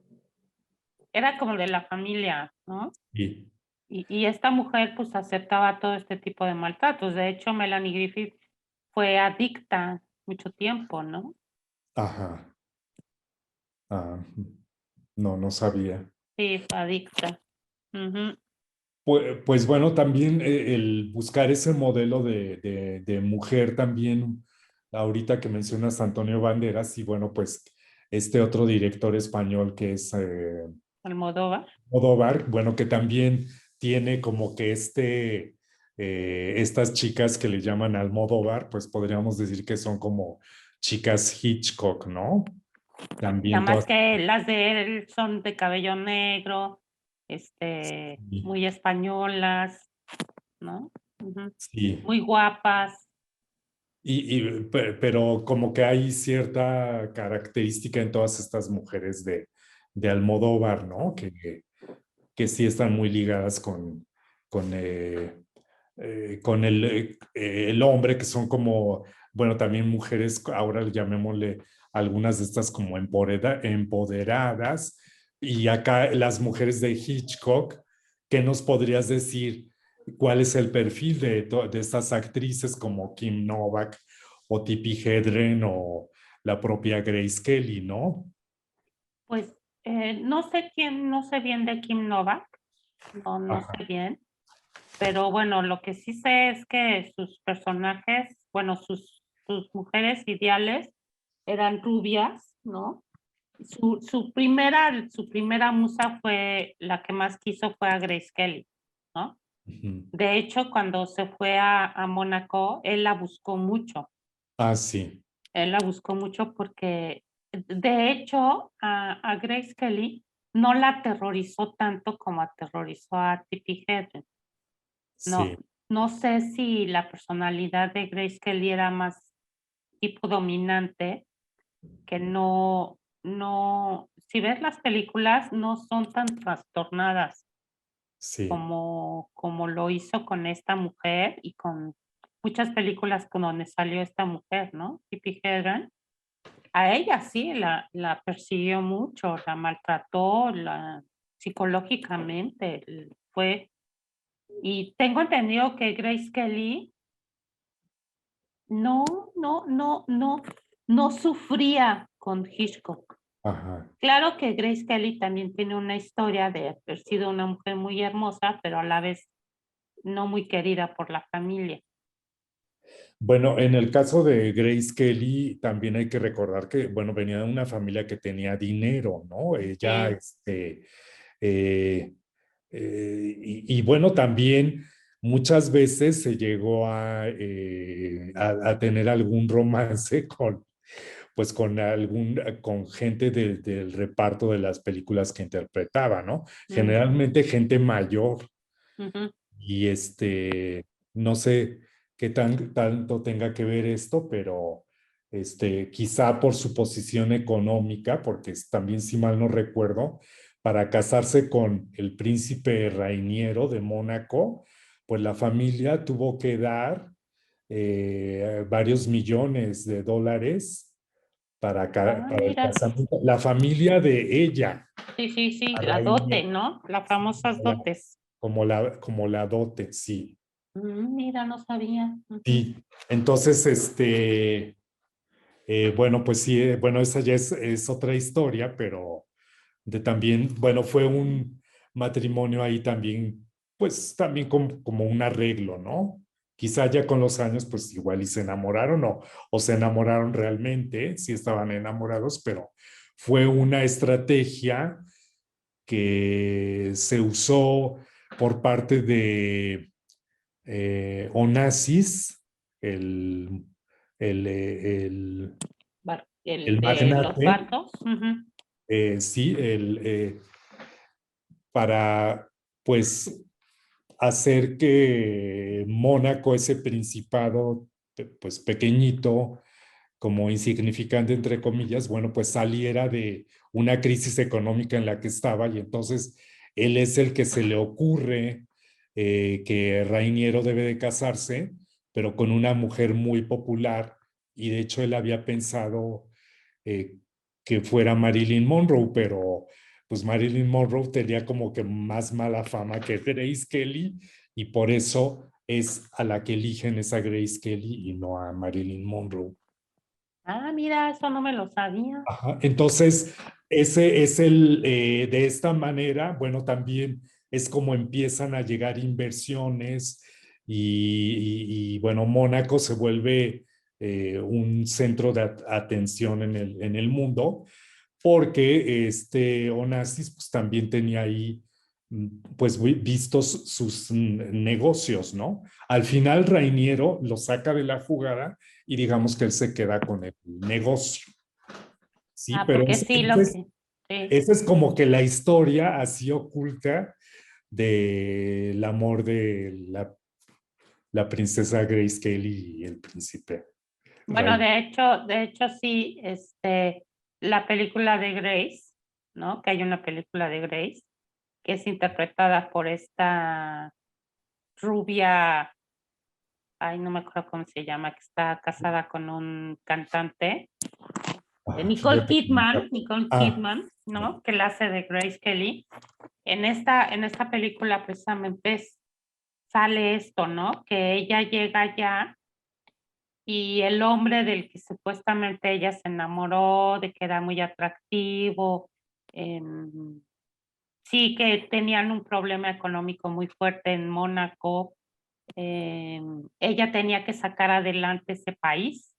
Era como de la familia, ¿no? sí, Y esta mujer pues aceptaba todo este tipo de maltratos. De hecho, Melanie Griffith fue adicta mucho tiempo, ¿no? ajá, ah, no, no sabía. Sí, fue adicta. Ujú. Pues, bueno, también el buscar ese modelo de mujer también, ahorita que mencionas a Antonio Banderas, y bueno, pues este otro director español que es Almodóvar. Almodóvar, bueno, que también tiene como que estas chicas que le llaman Almodóvar, pues podríamos decir que son como chicas Hitchcock, ¿no? Nada También más todas. que las de él son de cabello negro, Sí, muy españolas, ¿no? Ujú. sí. Muy guapas. Pero como que hay cierta característica en todas estas mujeres de Almodóvar, ¿no? Que sí están muy ligadas con con el hombre, que son como, bueno, también mujeres, ahora llamémosle algunas de estas como empoderadas, y acá las mujeres de Hitchcock. ¿Qué nos podrías decir? ¿Cuál es el perfil de estas actrices como Kim Novak o Tippi Hedren o la propia Grace Kelly, ¿no? Pues no sé quién, no sé bien de Kim Novak, no Ajá. sé bien, pero bueno, lo que sí sé es que sus personajes, bueno, sus mujeres ideales eran rubias, ¿no? Su primera musa fue, la que más quiso fue a Grace Kelly, ¿no? Ujú. De hecho, cuando se fue a Mónaco, él la buscó mucho. Ah, sí, Él la buscó mucho porque, de hecho, a Grace Kelly no la aterrorizó tanto como aterrorizó a Tippi Hedren. sí, No, no sé si la personalidad de Grace Kelly era más tipo dominante, que si ves las películas, no son tan trastornadas sí. como lo hizo con esta mujer y con muchas películas con donde salió esta mujer, ¿no? Tippi Hedren. A ella sí, la persiguió mucho, la maltrató, psicológicamente, y tengo entendido que Grace Kelly no, no sufría con Hitchcock. Ajá. Claro que Grace Kelly también tiene una historia de haber sido una mujer muy hermosa, pero a la vez no muy querida por la familia. Bueno, en el caso de Grace Kelly, también hay que recordar que, bueno, venía de una familia que tenía dinero, ¿no? Ella, Sí, eh, y bueno, también muchas veces se llegó a tener algún romance pues con gente del reparto de las películas que interpretaba, ¿no? mm, Generalmente gente mayor. ujú, Y no sé qué tanto tenga que ver esto, pero quizá por su posición económica, porque también, si mal no recuerdo, para casarse con el príncipe Rainiero de Mónaco, pues la familia tuvo que dar varios millones de dólares Ah, para el mira, casamiento. La familia de ella, sí, sí, sí, a la dote, Rainiero, ¿no? Las famosas dotes. como la dote, sí. Mira, no sabía. Ujú. Sí, entonces, bueno, pues sí, bueno, esa ya es otra historia, pero también, bueno, fue un matrimonio ahí también, pues también como un arreglo, ¿no? Quizá ya con los años, pues igual y se enamoraron o se enamoraron realmente, sí estaban enamorados, pero fue una estrategia que se usó por parte de Onassis, el, el El el de los magnate, barcos. Ujú. sí, para pues hacer que Mónaco, ese principado pues pequeñito, como insignificante entre comillas, bueno, pues saliera de una crisis económica en la que estaba, y entonces él es el que se le ocurre que Rainiero debe de casarse, pero con una mujer muy popular, y de hecho él había pensado eh, que fuera Marilyn Monroe, pero pues Marilyn Monroe tenía como que más mala fama que Grace Kelly, y por eso es a la que eligen esa Grace Kelly y no a Marilyn Monroe. Ah, mira, eso no me lo sabía. Ajá. Entonces, ese es de esta manera, bueno, también es como empiezan a llegar inversiones bueno, Mónaco se vuelve un centro de atención en el mundo, porque Onassis pues también tenía ahí pues vistos sus negocios, ¿no? Al final Rainiero lo saca de la jugada y digamos que él se queda con el negocio. Sí, Ah, pero porque sí, lo que, sí. esa es como que la historia así oculta del amor de la princesa Grace Kelly y el príncipe Bueno, Ray. de hecho, sí, la película de Grace, ¿no? Que hay una película de Grace que es interpretada por esta rubia. ay, no me acuerdo cómo se llama, que está casada con un cantante, Fíjate que Nicole ah, Kidman, ¿no? Que la hace de Grace Kelly. En esta película precisamente sale esto, ¿no? Que ella llega allá y el hombre del que supuestamente ella se enamoró, de que era muy atractivo, sí que tenían un problema económico muy fuerte en Mónaco, ella tenía que sacar adelante ese país,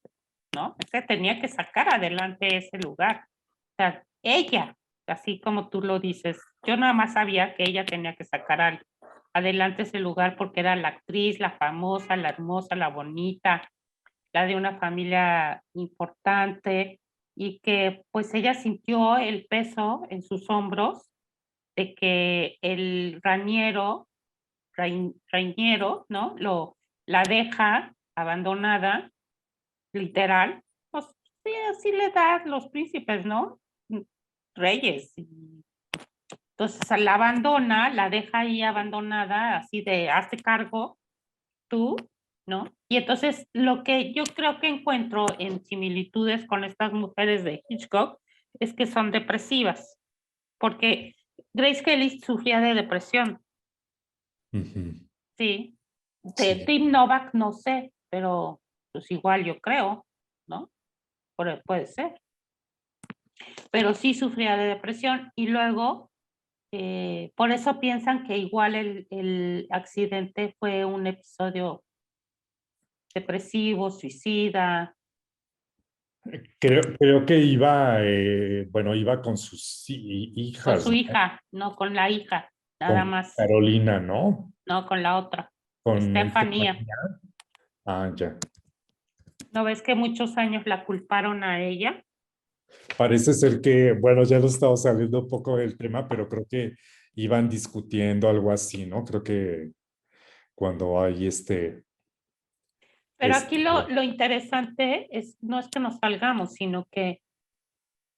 ¿no? O sea, tenía que sacar adelante ese lugar. O sea, ella, así como tú lo dices, yo nada más sabía que ella tenía que sacar adelante ese lugar porque era la actriz, la famosa, la hermosa, la bonita, la de una familia importante y que pues ella sintió el peso en sus hombros de que el Rainiero, ¿no? La deja abandonada, literal, pues sí, así le dan los príncipes, ¿no? Reyes. Entonces la abandona, la deja ahí abandonada, así de hazte cargo tú, ¿no? Y entonces lo que yo creo que encuentro en similitudes con estas mujeres de Hitchcock es que son depresivas, porque Grace Kelly sufría de depresión, ujú, sí. De sí. Tim Novak no sé, pero pues igual yo creo, ¿no? Puede ser. Pero sí sufría de depresión y luego, por eso piensan que igual el accidente fue un episodio depresivo, suicida, Creo que iba, bueno, iba con sus con hijas, su ¿no? hija, no con la hija, nada Con más, Carolina, ¿no? no con la otra, Con Estefanía. Estefanía. Ah, ya. ¿No ves que muchos años la culparon a ella? Parece ser que, bueno, ya lo estaba saliendo un poco del tema, pero creo que iban discutiendo algo así, ¿no? Creo que cuando hay Pero aquí este, lo interesante no es que nos salgamos, sino que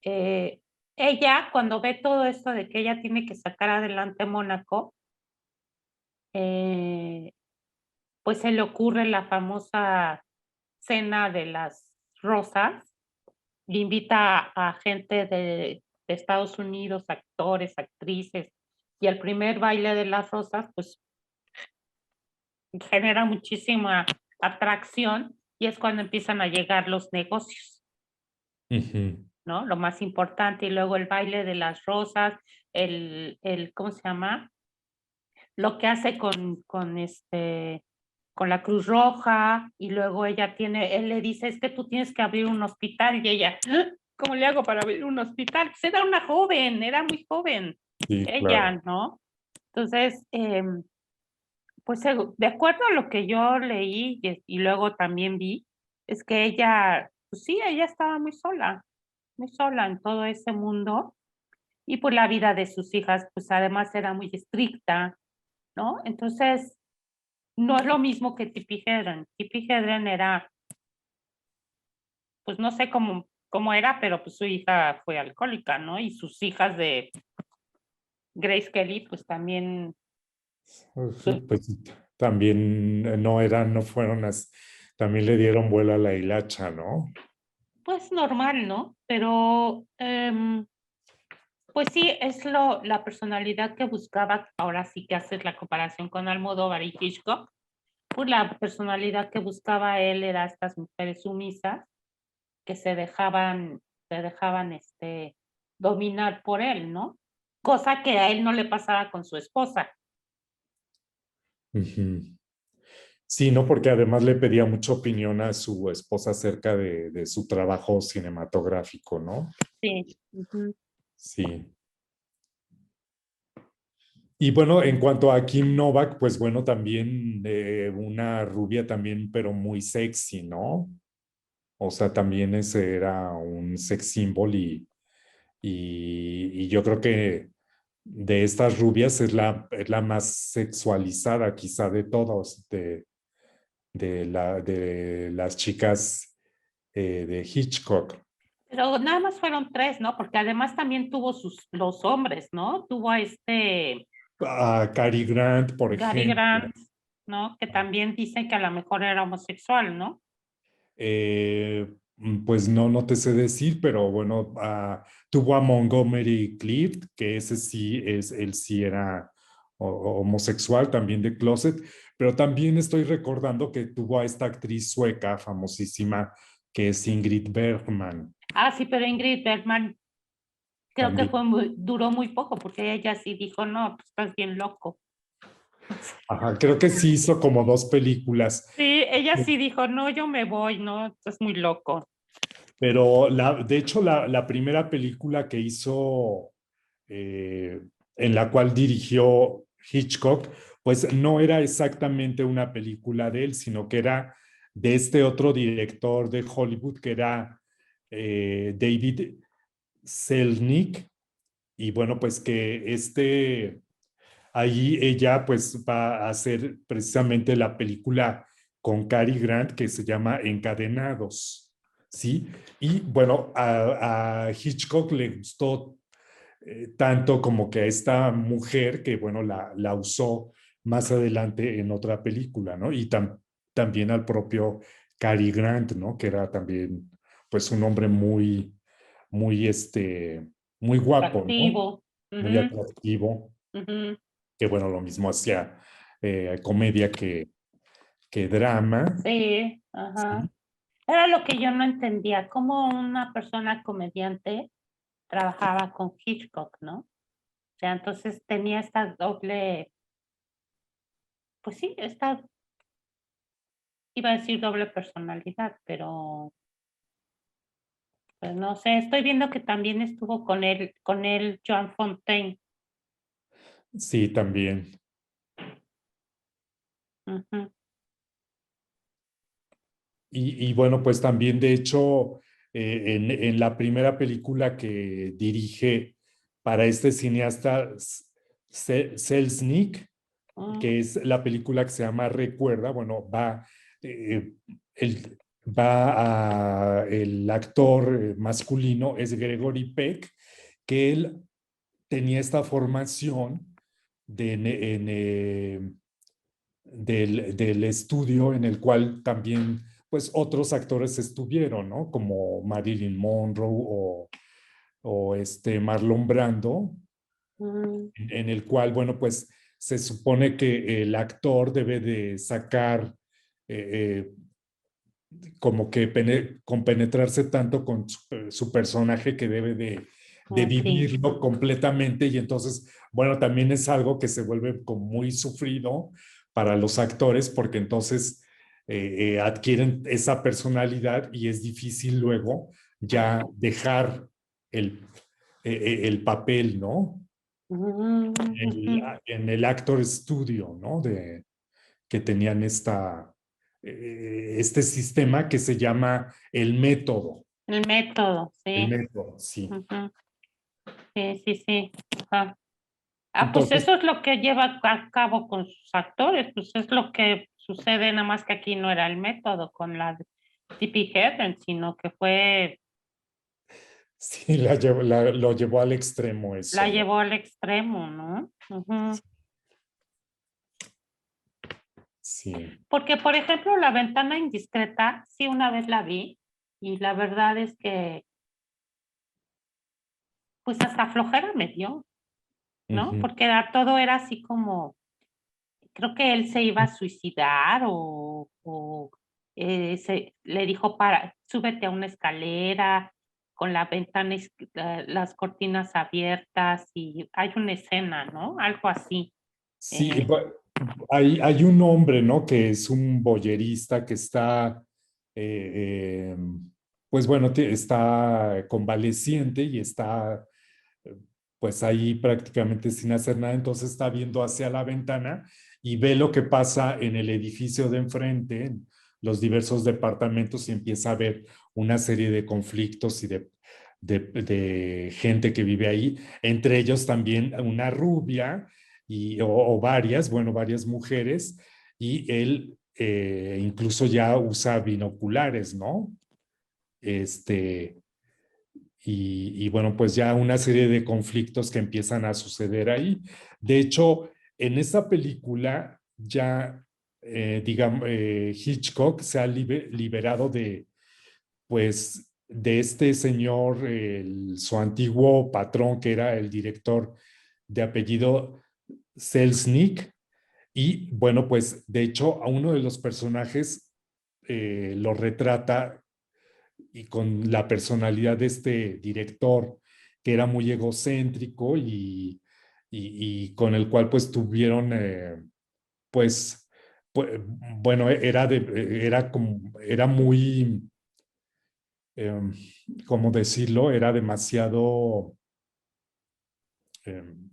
eh, ella, cuando ve todo esto de que ella tiene que sacar adelante Mónaco, eh, pues se le ocurre la famosa cena de las rosas, y invita a gente de Estados Unidos, actores, actrices, y el primer baile de las rosas, pues genera muchísima atracción y es cuando empiezan a llegar los negocios, ujú. ¿no? Lo más importante, y luego el baile de las rosas, ¿cómo se llama? Lo que hace con la Cruz Roja, y luego él le dice, es que tú tienes que abrir un hospital, y ella, "¿Ah? ¿Cómo le hago para abrir un hospital? Pues era una joven, era muy joven, Sí, ella, claro. ¿no? Entonces, pues de acuerdo a lo que yo leí y luego también vi, es que ella, pues sí, ella estaba muy sola en todo ese mundo, y pues la vida de sus hijas, pues además era muy estricta, ¿no? Entonces, no es lo mismo que Tippi Hedren. Tippi Hedren era, pues no sé cómo era, pero pues su hija fue alcohólica, ¿no? Y sus hijas de Grace Kelly, pues también, pues, Pues también no fueron también le dieron vuelo a la hilacha, ¿no? pues normal, ¿no? Pero pues sí, la personalidad que buscaba, ahora sí que haces la comparación con Almodóvar y Hitchcock, pues la personalidad que buscaba él era estas mujeres sumisas que se dejaban dominar por él, ¿no? Cosa que a él no le pasaba con su esposa. Ujú. Sí, no, porque además le pedía mucha opinión a su esposa acerca de su trabajo cinematográfico, ¿no? Sí. Ujú. Sí. Y bueno, en cuanto a Kim Novak, pues bueno, también una rubia también, pero muy sexy, ¿no? O sea, también ese era un sex symbol y yo creo que de estas rubias es la más sexualizada quizá de todos, de las chicas de Hitchcock. Pero nada más fueron tres, ¿no? Porque además también tuvo los hombres, ¿no? Tuvo a A Cary Grant, por Gary ejemplo, Grant. ¿no? Que también dicen que a lo mejor era homosexual, ¿no? Pues no, no te sé decir, pero bueno, tuvo a Montgomery Clift, que ese sí es, él sí era homosexual, también de closet, pero también estoy recordando que tuvo a esta actriz sueca famosísima, que es Ingrid Bergman, Ah, sí, pero Ingrid Bergman creo que también. duró muy poco, porque ella sí dijo, no, pues estás bien loco. Ajá, creo que sí hizo como dos películas, Sí, ella sí dijo, no, yo me voy, no, estás muy loco. pero de hecho la primera película que hizo, eh, en la cual dirigió Hitchcock, pues no era exactamente una película de él, sino que era de este otro director de Hollywood que era David Selznick. Y bueno, pues que ahí ella pues va a hacer precisamente la película con Cary Grant que se llama Encadenados, ¿sí? Y bueno, a Hitchcock le gustó tanto como que a esta mujer que, bueno, la usó más adelante en otra película, ¿no? Y también al propio Cary Grant, ¿no? Que era también, pues, un hombre muy guapo, ¿no? Activo. Muy Ujú, atractivo, ujú. que, bueno, lo mismo hacía comedia que drama, Sí, ajá. ¿sí? Era lo que yo no entendía, cómo una persona comediante trabajaba con Hitchcock, ¿no? O sea, entonces tenía esta doble, pues sí, esta, iba a decir doble personalidad, pero pues no sé, estoy viendo que también estuvo con él Joan Fontaine. Sí, también. Ujú. Y bueno, pues también de hecho, en la primera película que dirige para este cineasta Selznick, Mm, que es la película que se llama Recuerda, bueno, eh, el, el actor masculino es Gregory Peck, que él tenía esta formación del estudio en el cual también pues otros actores estuvieron, ¿no? Como Marilyn Monroe o Marlon Brando, mm, en el cual, bueno, pues se supone que el actor debe de sacar eh, como que compenetrarse tanto con su personaje que debe de sí. vivirlo completamente y entonces, bueno, también es algo que se vuelve como muy sufrido para los actores porque entonces adquieren esa personalidad y es difícil luego ya dejar el, el papel, ¿no? Mm, El, ujú. en el actor studio, ¿no? Que tenían este sistema que se llama el método. El método, El sí. método, sí. Ujú. Sí, sí, sí. Ajá. Ah, pues Entonces, eso es lo que lleva a cabo con sus actores, pues es lo que sucede, nada más que aquí no era el método con la de Tippi Hedren, sino que fue, sí, lo llevó al extremo la eso, ¿no? llevó al extremo, ¿no? Ujú. Sí. Porque, por ejemplo, La Ventana Indiscreta, sí, una vez la vi, y la verdad es que, pues hasta flojera me dio, ¿no? Ujú. Porque todo era así como, creo que él se iba a suicidar o le dijo súbete a una escalera con la ventana, las cortinas abiertas y hay una escena, ¿no? Algo así. Sí, Eh, hay un hombre, ¿no? Que es un boyerista que está, eh, eh, pues bueno, está convaleciente y está pues ahí prácticamente sin hacer nada, entonces está viendo hacia la ventana y ve lo que pasa en el edificio de enfrente, en los diversos departamentos y empieza a ver una serie de conflictos y de gente que vive ahí, entre ellos también una rubia o varias, bueno, varias mujeres, y él incluso ya usa binoculares, ¿no? Este, y bueno, pues ya una serie de conflictos que empiezan a suceder ahí. De hecho, en esta película ya digamos, Hitchcock se ha liberado de, pues, de este señor, su antiguo patrón, que era el director de apellido Selznick. Y bueno, pues de hecho a uno de los personajes lo retrata y con la personalidad de este director, que era muy egocéntrico y con el cual pues tuvieron, pues, pues, bueno, era muy, eh, ¿cómo decirlo? Era demasiado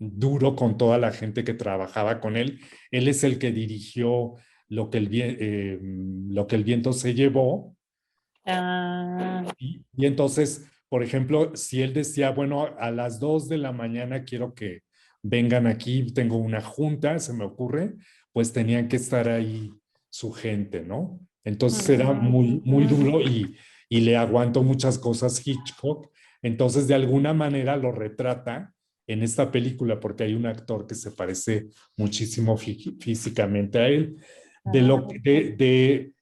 duro con toda la gente que trabajaba con él. Él es el que dirigió lo que el viento se llevó. Ah, Y entonces, por ejemplo, si él decía, bueno, a las 2 de la mañana quiero que vengan aquí, tengo una junta, se me ocurre, pues tenían que estar ahí su gente, ¿no? Entonces era muy, muy duro y le aguantó muchas cosas Hitchcock. Entonces, de alguna manera lo retrata en esta película, porque hay un actor que se parece muchísimo físicamente a él, de lo ah, que,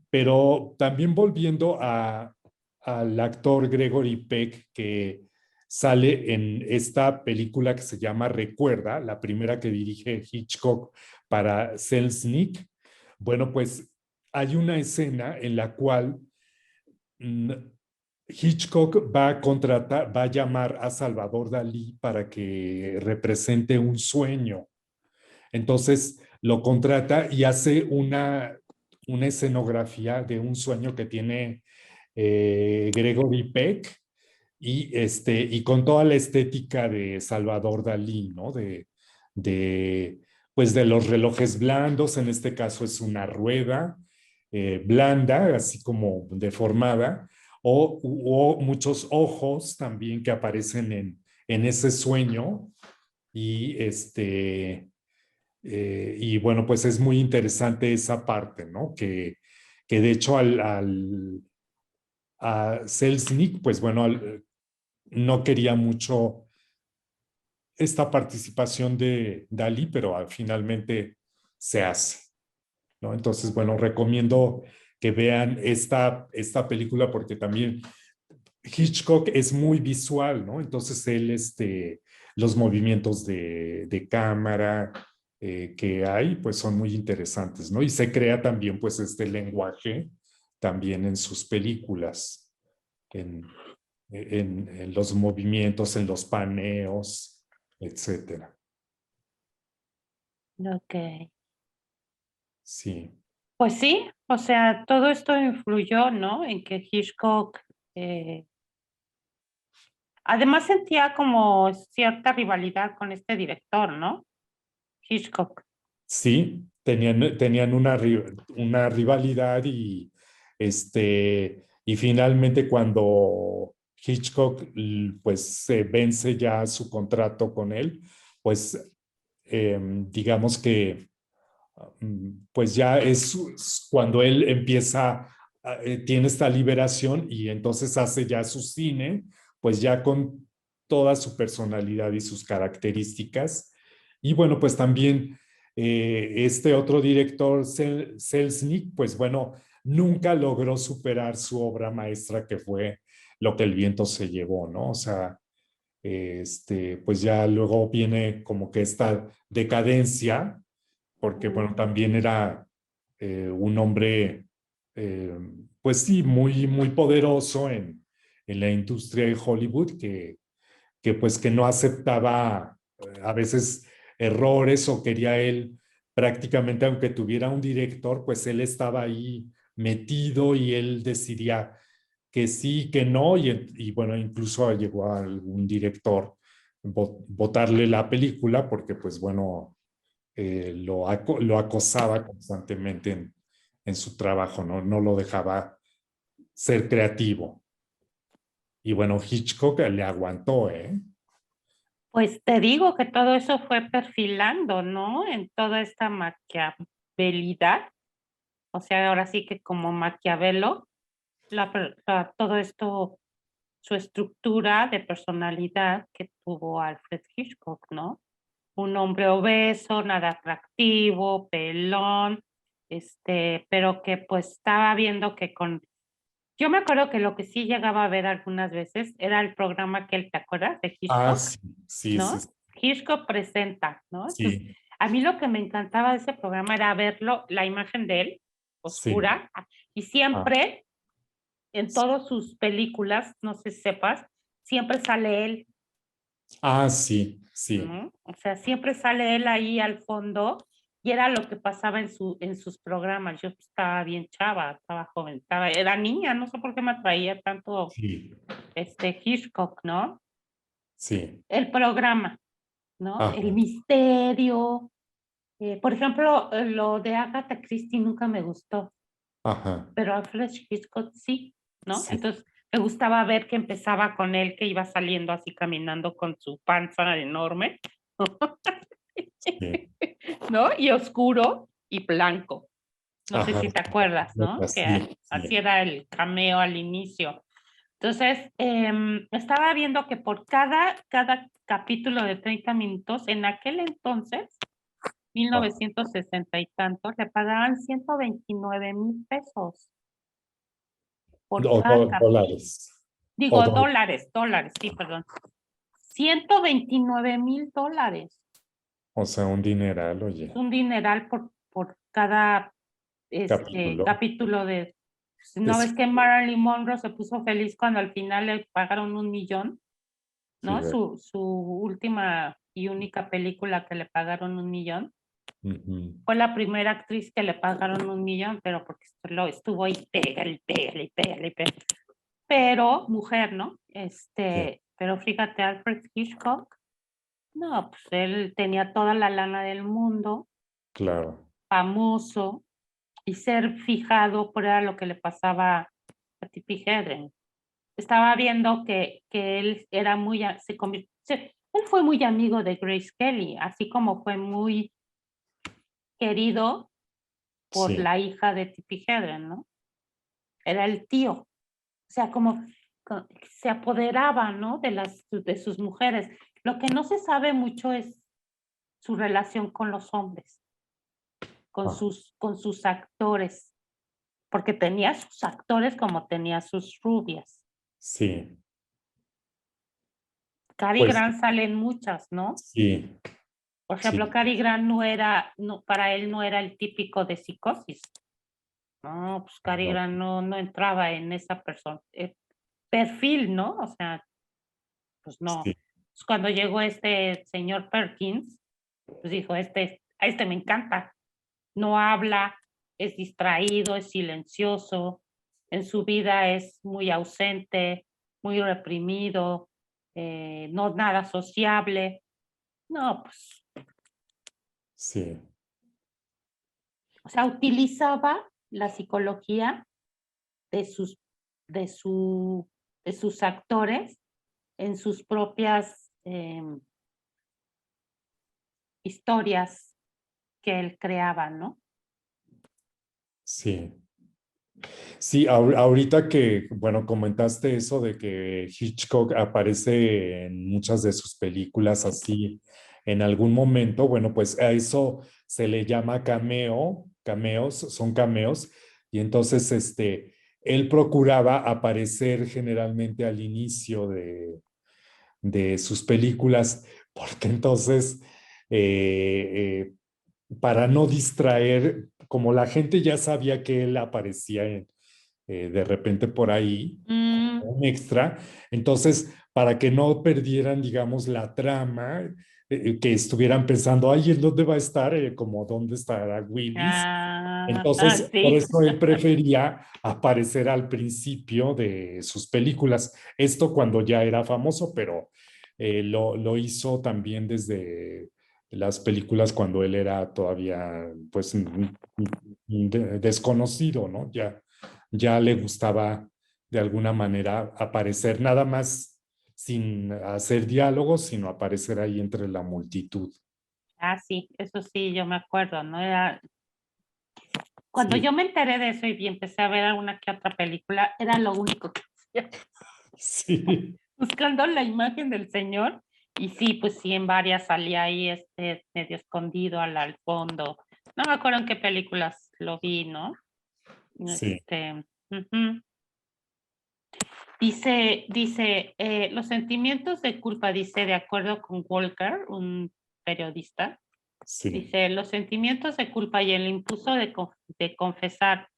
pero también volviendo al actor Gregory Peck, que sale en esta película que se llama Recuerda, la primera que dirige Hitchcock para Selznick. Bueno, pues hay una escena en la cual mm, Hitchcock va a llamar a Salvador Dalí para que represente un sueño. Entonces lo contrata y hace una escenografía de un sueño que tiene Gregory Peck y con toda la estética de Salvador Dalí, ¿no? De, pues de los relojes blandos, en este caso es una rueda blanda, así como deformada, o muchos ojos también que aparecen en ese sueño y bueno, pues es muy interesante esa parte, ¿no? Que de hecho a Selznick, pues bueno, no quería mucho esta participación de Dalí, pero finalmente se hace, ¿no? Entonces, bueno, recomiendo que vean esta película porque también Hitchcock es muy visual, ¿no? Entonces él, los movimientos de cámara que hay, pues son muy interesantes, ¿no? Y se crea también, pues, este lenguaje también en sus películas, en, en los movimientos, en los paneos, etcétera. ok. Sí, Pues sí, o sea, todo esto influyó, ¿no? En que Hitchcock, eh, además sentía como cierta rivalidad con este director, ¿no? Hitchcock. sí, tenían una rivalidad y finalmente cuando Hitchcock pues se vence ya su contrato con él, pues digamos que pues ya es cuando él empieza, tiene esta liberación y entonces hace ya su cine, pues ya con toda su personalidad y sus características. Y bueno, pues también este otro director, Selznick, pues bueno, nunca logró superar su obra maestra que fue Lo que el viento se llevó, ¿no? O sea, pues ya luego viene como que esta decadencia porque bueno, también era un hombre, eh, pues sí, muy, muy poderoso en la industria de Hollywood, que pues que no aceptaba a veces errores o quería él prácticamente, aunque tuviera un director, pues él estaba ahí metido y él decidía que sí, que no, y bueno, incluso llegó a algún director votarle la película porque pues bueno, lo acosaba constantemente en su trabajo, ¿no? No lo dejaba ser creativo. Y bueno, Hitchcock le aguantó, ¿eh? Pues te digo que todo eso fue perfilando, ¿no? En toda esta maquiavelidad. O sea, ahora sí que como Maquiavelo, todo esto, su estructura de personalidad que tuvo Alfred Hitchcock, ¿no? Un hombre obeso, nada atractivo, pelón, pero que pues estaba viendo que yo me acuerdo que lo que sí llegaba a ver algunas veces era el programa que él, ¿te acuerdas? De Ah, Hitchcock, sí, sí, sí, ¿no? Hitchcock presenta, ¿no? Entonces, sí, a mí lo que me encantaba de ese programa era verlo, la imagen de él, sí. oscura, y Ah, siempre, en todas sus películas, no sé si sepas, siempre sale él, ah, sí, sí, ¿no? O sea, siempre sale él ahí al fondo, y era lo que pasaba en sus programas. Yo estaba bien chava, estaba joven, era niña, no sé por qué me atraía tanto sí, Hitchcock, ¿no? sí. El programa, ¿no? El Ajá, misterio. Por ejemplo, lo de Agatha Christie nunca me gustó, ajá, pero Alfred Hitchcock sí, ¿no? sí, Entonces me gustaba ver que empezaba con él, que iba saliendo así caminando con su panza enorme, sí. ¿no? Y oscuro y blanco. No sé Ajá, si te acuerdas, ¿no? sí, Así sí. era el cameo al inicio. Entonces, estaba viendo que por cada capítulo de 30 minutos, en aquel entonces, mil Ah, novecientos sesenta y tantos, le pagaban 129,000 pesos por o cada capítulo. dólares. O Digo, dólares, sí, perdón. 129,000 dólares. o sea, un dineral, Es oye, un dineral por cada capítulo. capítulo de... ¿No Es, ves que Marilyn Monroe se puso feliz cuando al final le pagaron 1 millón? sí, ¿No? Su última y única película que le pagaron 1 millón. ujú, Fue la primera actriz que le pagaron 1 millón, pero porque estuvo ahí, pégale. Pero mujer, ¿no? sí, Pero fíjate, Alfred Hitchcock, no, pues él tenía toda la lana del mundo, claro, famoso, y ser fijado por era lo que le pasaba a Tippi Hedren. Estaba viendo que él era él fue muy amigo de Grace Kelly, así como fue muy querido por sí, la hija de Tippi Hedren, ¿no? Era el tío. O sea, como se apoderaba, ¿no? De sus mujeres. Lo que no se sabe mucho es su relación con los hombres, ah, con sus actores, porque tenía sus actores como tenía sus rubias. sí, Cary pues Grant salen muchas, ¿no? sí, Por sí, ejemplo, Cary Grant no, para él no era el típico de psicosis. No, pues Cary no, Grant no entraba en esa persona, perfil, ¿no? O sea, pues no. sí, Pues cuando llegó este señor Perkins, pues dijo, a este me encanta. No habla, es distraído, es silencioso, en su vida es muy ausente, muy reprimido, no nada sociable. No, pues, sí, o sea, utilizaba la psicología de de su, de sus actores en sus propias historias que él creaba, ¿no? sí. Sí, ahorita que, bueno, comentaste eso de que Hitchcock aparece en muchas de sus películas así en algún momento, bueno, pues a eso se le llama cameos, son cameos, y entonces él procuraba aparecer generalmente al inicio de sus películas, porque entonces, para no distraer, como la gente ya sabía que él aparecía de repente por ahí, Mm, un extra. Entonces, para que no perdieran, digamos, la trama, que estuvieran pensando, ay, ¿en dónde va a estar? Como, ¿dónde estará Willis? Entonces, por sí. eso él prefería aparecer al principio de sus películas. Esto cuando ya era famoso, pero lo hizo también desde las películas cuando él era todavía, pues, desconocido, ¿no? Ya le gustaba de alguna manera aparecer, nada más sin hacer diálogos, sino aparecer ahí entre la multitud. Sí, eso sí, yo me acuerdo, ¿no? Cuando Sí, yo me enteré de eso y empecé a ver alguna que otra película, era lo único que hacía, sí, buscando la imagen del señor. Y sí, pues sí, en varias salía ahí medio escondido al fondo. No me acuerdo en qué películas lo vi, ¿no? Sí, Ujú. Dice, los sentimientos de culpa, dice, de acuerdo con Walker, un periodista, sí, dice, los sentimientos de culpa y el impulso de confesar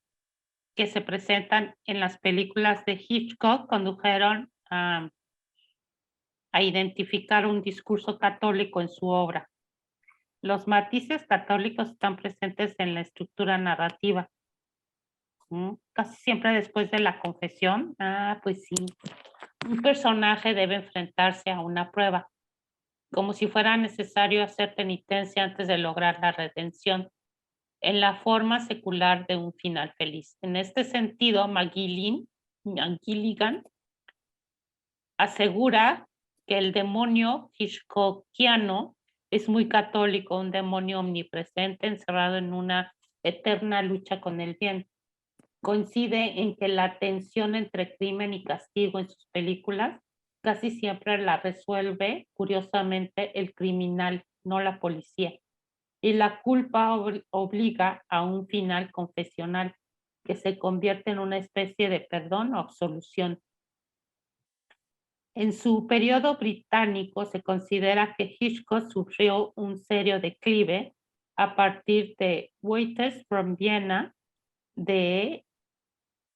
que se presentan en las películas de Hitchcock condujeron a identificar un discurso católico en su obra. Los matices católicos están presentes en la estructura narrativa. Casi siempre después de la confesión, pues sí, un personaje debe enfrentarse a una prueba, como si fuera necesario hacer penitencia antes de lograr la redención, en la forma secular de un final feliz. En este sentido, McGilligan asegura que el demonio hitchcockiano es muy católico, un demonio omnipresente encerrado en una eterna lucha con el bien. Coincide en que la tensión entre crimen y castigo en sus películas casi siempre la resuelve, curiosamente, el criminal, no la policía. Y la culpa obliga a un final confesional que se convierte en una especie de perdón o absolución. En su periodo británico se considera que Hitchcock sufrió un serio declive a partir de Waiters from Vienna, del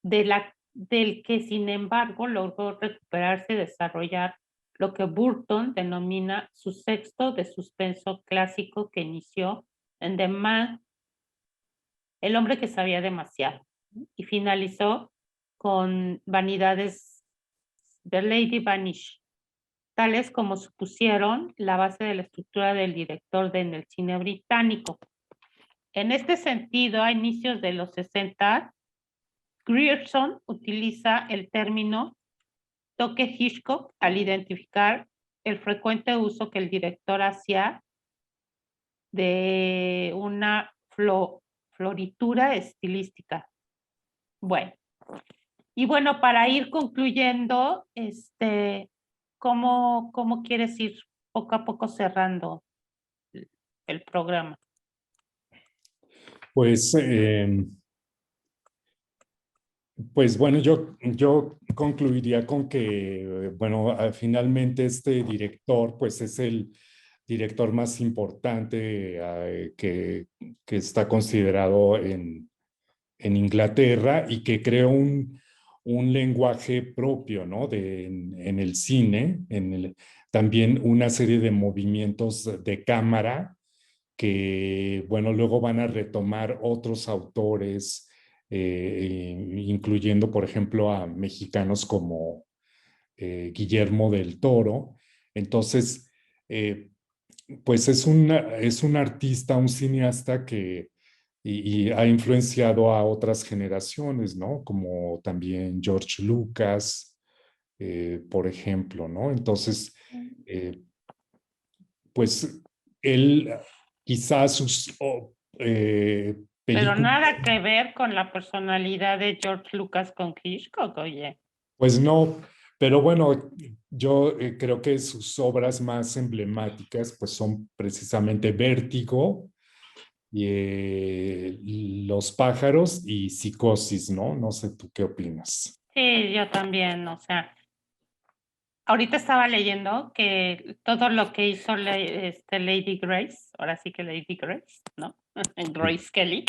que sin embargo logró recuperarse y desarrollar lo que Burton denomina su sexto de suspenso clásico que inició en The Man, El hombre que sabía demasiado, y finalizó con Vanidades de Lady Vanish, tales como supusieron la base de la estructura del director en el cine británico. En este sentido, a inicios de los 60, Grierson utiliza el término toque Hitchcock al identificar el frecuente uso que el director hacía de una floritura estilística. Bueno, y bueno, para ir concluyendo, ¿cómo quieres ir poco a poco cerrando el programa? pues, pues bueno, yo concluiría con que, bueno, finalmente este director, pues es el director más importante que está considerado en Inglaterra y que creó un lenguaje propio, ¿no? En el cine, también una serie de movimientos de cámara que, bueno, luego van a retomar otros autores, incluyendo, por ejemplo, a mexicanos como Guillermo del Toro. Entonces, eh, pues es un artista, un cineasta que y ha influenciado a otras generaciones, ¿no? Como también George Lucas, por ejemplo, ¿no? Entonces, eh, pues él quizás sus Pero películas, nada que ver con la personalidad de George Lucas con Hitchcock, oye. pues no, pero bueno, yo creo que sus obras más emblemáticas pues son precisamente Vértigo, Los pájaros y Psicosis, ¿no? No sé tú qué opinas. Sí, yo también, o sea, ahorita estaba leyendo que todo lo que hizo Lady Grace, ahora sí que Lady Grace, ¿no? Sí, Grace Kelly,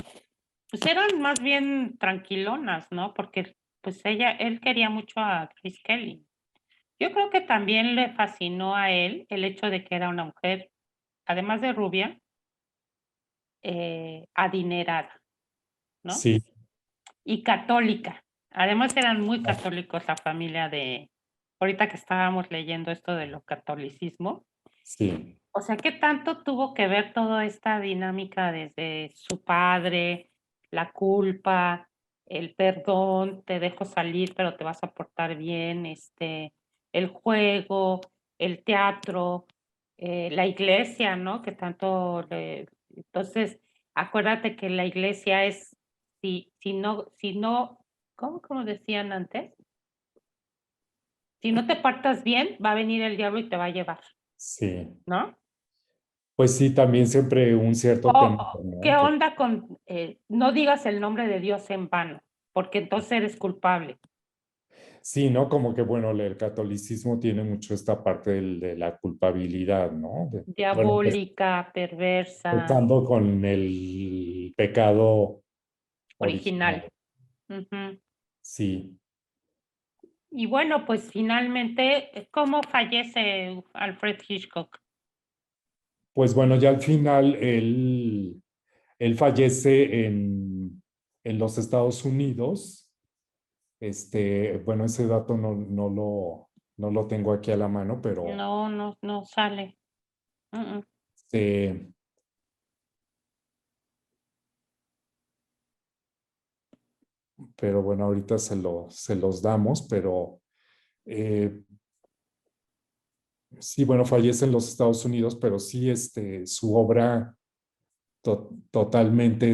pues eran más bien tranquilonas, ¿no? Porque pues él quería mucho a Grace Kelly. Yo creo que también le fascinó a él el hecho de que era una mujer, además de rubia, adinerada, ¿no? sí, Y católica. Además eran muy católicos la familia ahorita que estábamos leyendo esto de lo catolicismo. sí, O sea, ¿qué tanto tuvo que ver toda esta dinámica desde su padre, la culpa, el perdón, te dejo salir, pero te vas a portar bien, el juego, el teatro, la iglesia, ¿no? Que tanto entonces, acuérdate que la iglesia es, si no, ¿cómo decían antes? Si no te portas bien, va a venir el diablo y te va a llevar, sí. ¿no? Pues sí, también siempre un cierto temor, ¿Qué ¿no? Que onda con no digas el nombre de Dios en vano? Porque entonces eres culpable. sí, ¿no? Como que, bueno, el catolicismo tiene mucho esta parte de la culpabilidad, ¿no? Bueno, Diabólica, perversa, empezando con el pecado original. original. Ujú. Sí, Y bueno, pues finalmente, ¿cómo fallece Alfred Hitchcock? pues bueno, ya al final él fallece en los Estados Unidos. Bueno, ese dato no lo tengo aquí a la mano, pero No, no, no sale. Mm, mm. este, pero bueno, ahorita se los damos, pero eh, sí, bueno, fallece en los Estados Unidos, pero sí, su obra totalmente,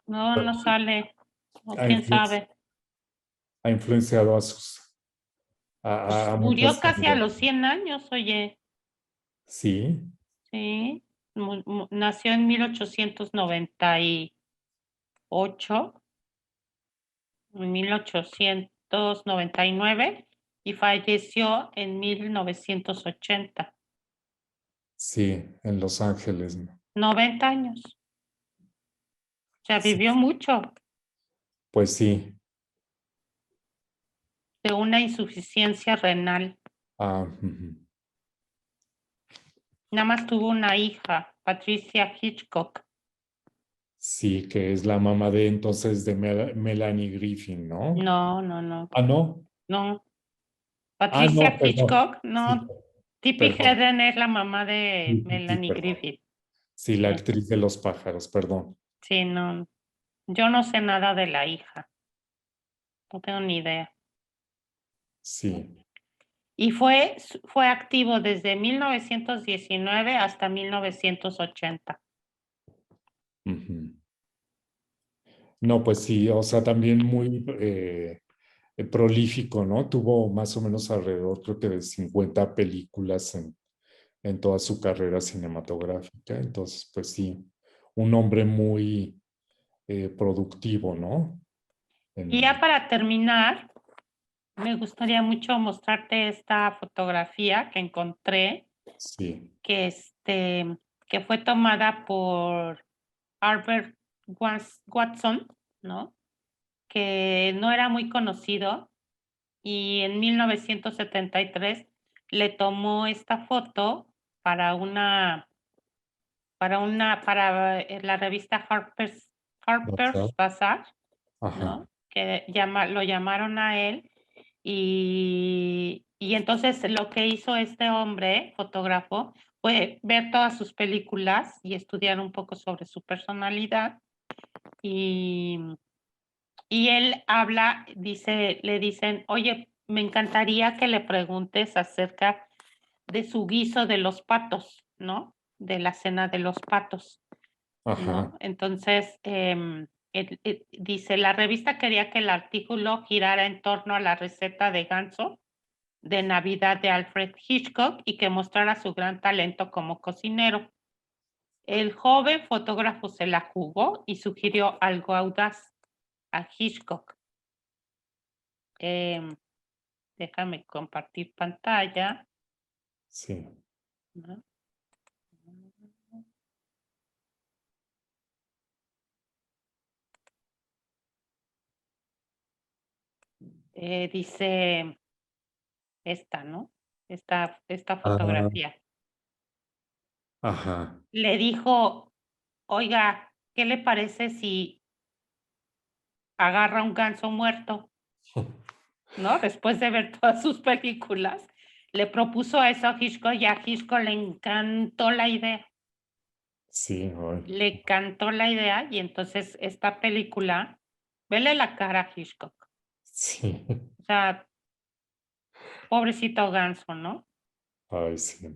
No, no sale. O ha, quién influ- sabe. ha influenciado Pues a murió muchas casi a los generaciones. 100 años, oye. Sí, Sí. Nació en 1898, en 1899 y falleció en 1980. sí, en Los Ángeles, ¿no? 90 años. O sea, Sí, vivió mucho pues sí. de una insuficiencia renal. Ujú. Nada más tuvo una hija, Patricia Hitchcock. Sí, que es la mamá de entonces de Melanie Griffin, ¿no? No, no, no, Ah, no. no. Ah, Patricia no, perdón. Hitchcock, Sí, no. Tippi perdón. Hedren es la mamá de Sí, sí, sí, Melanie perdón. Griffith. Sí, la Sí, actriz de Los pájaros, perdón. sí, no. Yo no sé nada de la hija. No tengo ni idea. Sí. Y fue activo desde 1919 hasta 1980. Ujú. No, pues sí, o sea, también muy prolífico, ¿no? Tuvo más o menos alrededor, creo que de 50 películas en toda su carrera cinematográfica. Entonces, pues sí, un hombre muy productivo, ¿no? Y ya En- para terminar, me gustaría mucho mostrarte esta fotografía que encontré, sí, que, que fue tomada por Albert Watson, ¿no? Que no era muy conocido y en 1973 le tomó esta foto para para la revista ¿verdad? Harper's Bazaar, Ajá, ¿no? Que lo llamaron a él y entonces lo que hizo este hombre, fotógrafo, fue ver todas sus películas y estudiar un poco sobre su personalidad y, y él habla, le dicen, oye, me encantaría que le preguntes acerca de su guiso de los patos, ¿no? De la cena de los patos. ajá, ¿No? Entonces, dice, la revista quería que el artículo girara en torno a la receta de ganso de Navidad de Alfred Hitchcock y que mostrara su gran talento como cocinero. El joven fotógrafo se la jugó y sugirió algo audaz a Hitchcock. Em, Déjame compartir pantalla, sí. ¿no? Dice esta, ¿no? Esta Ah, fotografía. ajá. Le dijo, oiga, ¿qué le parece si agarra un ganso muerto? ¿No? Después de ver todas sus películas, le propuso eso a Hitchcock y a Hitchcock le encantó la idea. Sí, ay, Le encantó la idea y entonces esta película, vele la cara a Hitchcock. sí, O sea, pobrecito ganso, ¿no? ay, sí.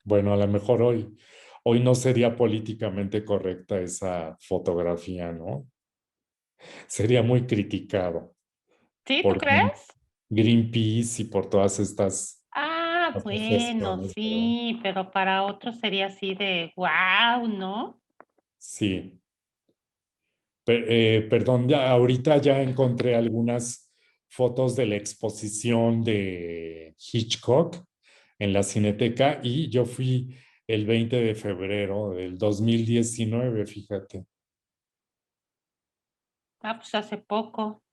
Bueno, a lo mejor hoy no sería políticamente correcta esa fotografía, ¿no? Sería muy criticado ¿Sí? ¿Tú por crees? Greenpeace y por todas estas. bueno, asociaciones, ¿verdad? sí, pero para otros sería así de wow, ¿no? Sí. Perdón, ya, ahorita ya encontré algunas fotos de la exposición de Hitchcock en la Cineteca y yo fui el 20 de febrero del 2019, fíjate, Ah, pues hace poco,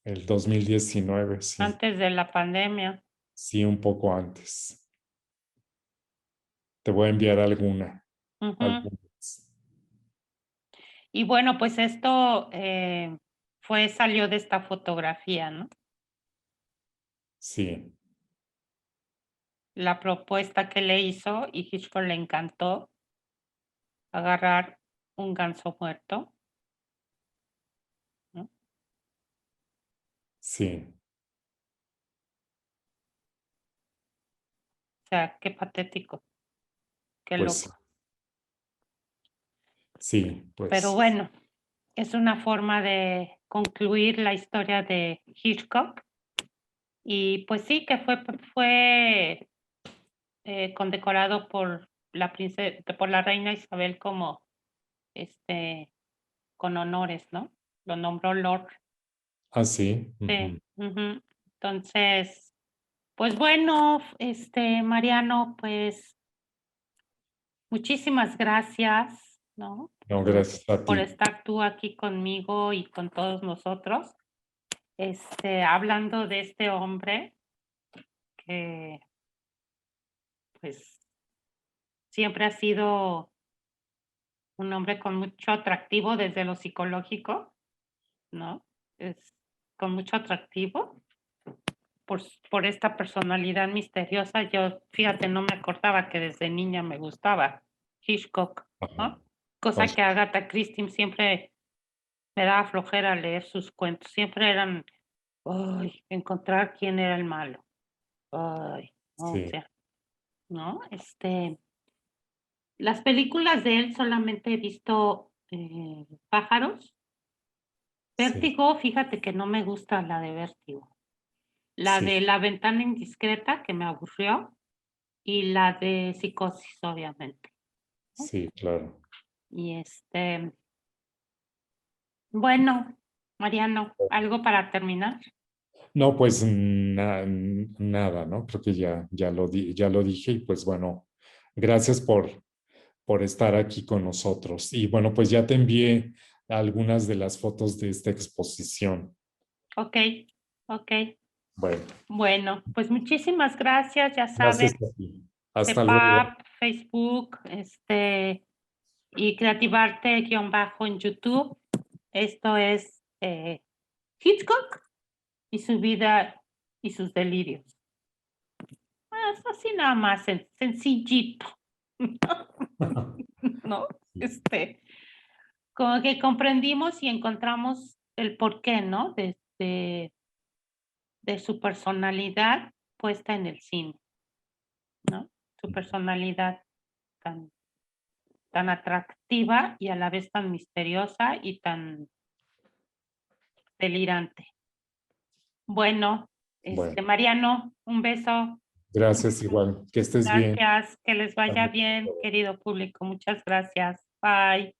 el 2019, sí, antes de la pandemia. sí, un poco antes. Te voy a enviar Ujú. algunas. Y bueno, pues esto salió de esta fotografía, ¿no? Sí, La propuesta que le hizo y Hitchcock le encantó agarrar un ganso muerto, ¿no? O sí, sea, qué patético, qué pues sí, loco. sí, Pero pues bueno, es una forma de concluir la historia de Hitchcock. Y pues sí, que fue condecorado por por la reina Isabel como con honores, ¿no? Lo nombró Lord. así. Sí. Ujú. Entonces, pues bueno, Mariano, pues muchísimas gracias, ¿no? No, Por, gracias a por ti. estar tú aquí conmigo y con todos nosotros, hablando de este hombre que, pues, siempre ha sido un hombre con mucho atractivo desde lo psicológico, ¿no? Es con mucho atractivo por esta personalidad misteriosa. Yo, fíjate, no me acordaba que desde niña me gustaba Hitchcock, Ajá. ¿no? Cosa Pues, que Agatha Christie siempre me daba flojera leer sus cuentos. Siempre eran, ay, encontrar quién era el malo. Ay, no, o sí, sea, ¿no? Las películas de él solamente he visto Pájaros. sí, Vértigo, fíjate que no me gusta la de Vértigo. La sí, de La ventana indiscreta, que me aburrió, y la de Psicosis, obviamente, ¿no? sí, claro. Y bueno, Mariano, ¿algo para terminar? No, pues nada, ¿no? Creo que ya lo dije y pues bueno, gracias por estar aquí con nosotros. Y bueno, pues ya te envié algunas de las fotos de esta exposición. Ok, ok. Bueno, Bueno, pues muchísimas gracias, ya sabes, gracias a ti. Hasta luego. CEPAP, Facebook, y Creativarte-bajo en YouTube. Esto es Hitchcock y su vida y sus delirios. Es así nada más sencillito, ¿no? Como que comprendimos y encontramos el porqué, ¿no? De su personalidad puesta en el cine, ¿no? Su personalidad tan, tan atractiva y a la vez tan misteriosa y tan delirante. Bueno, Bueno, Mariano, un beso. gracias igual. Que estés bien. Gracias, que les vaya bien, querido público. Muchas gracias. Bye.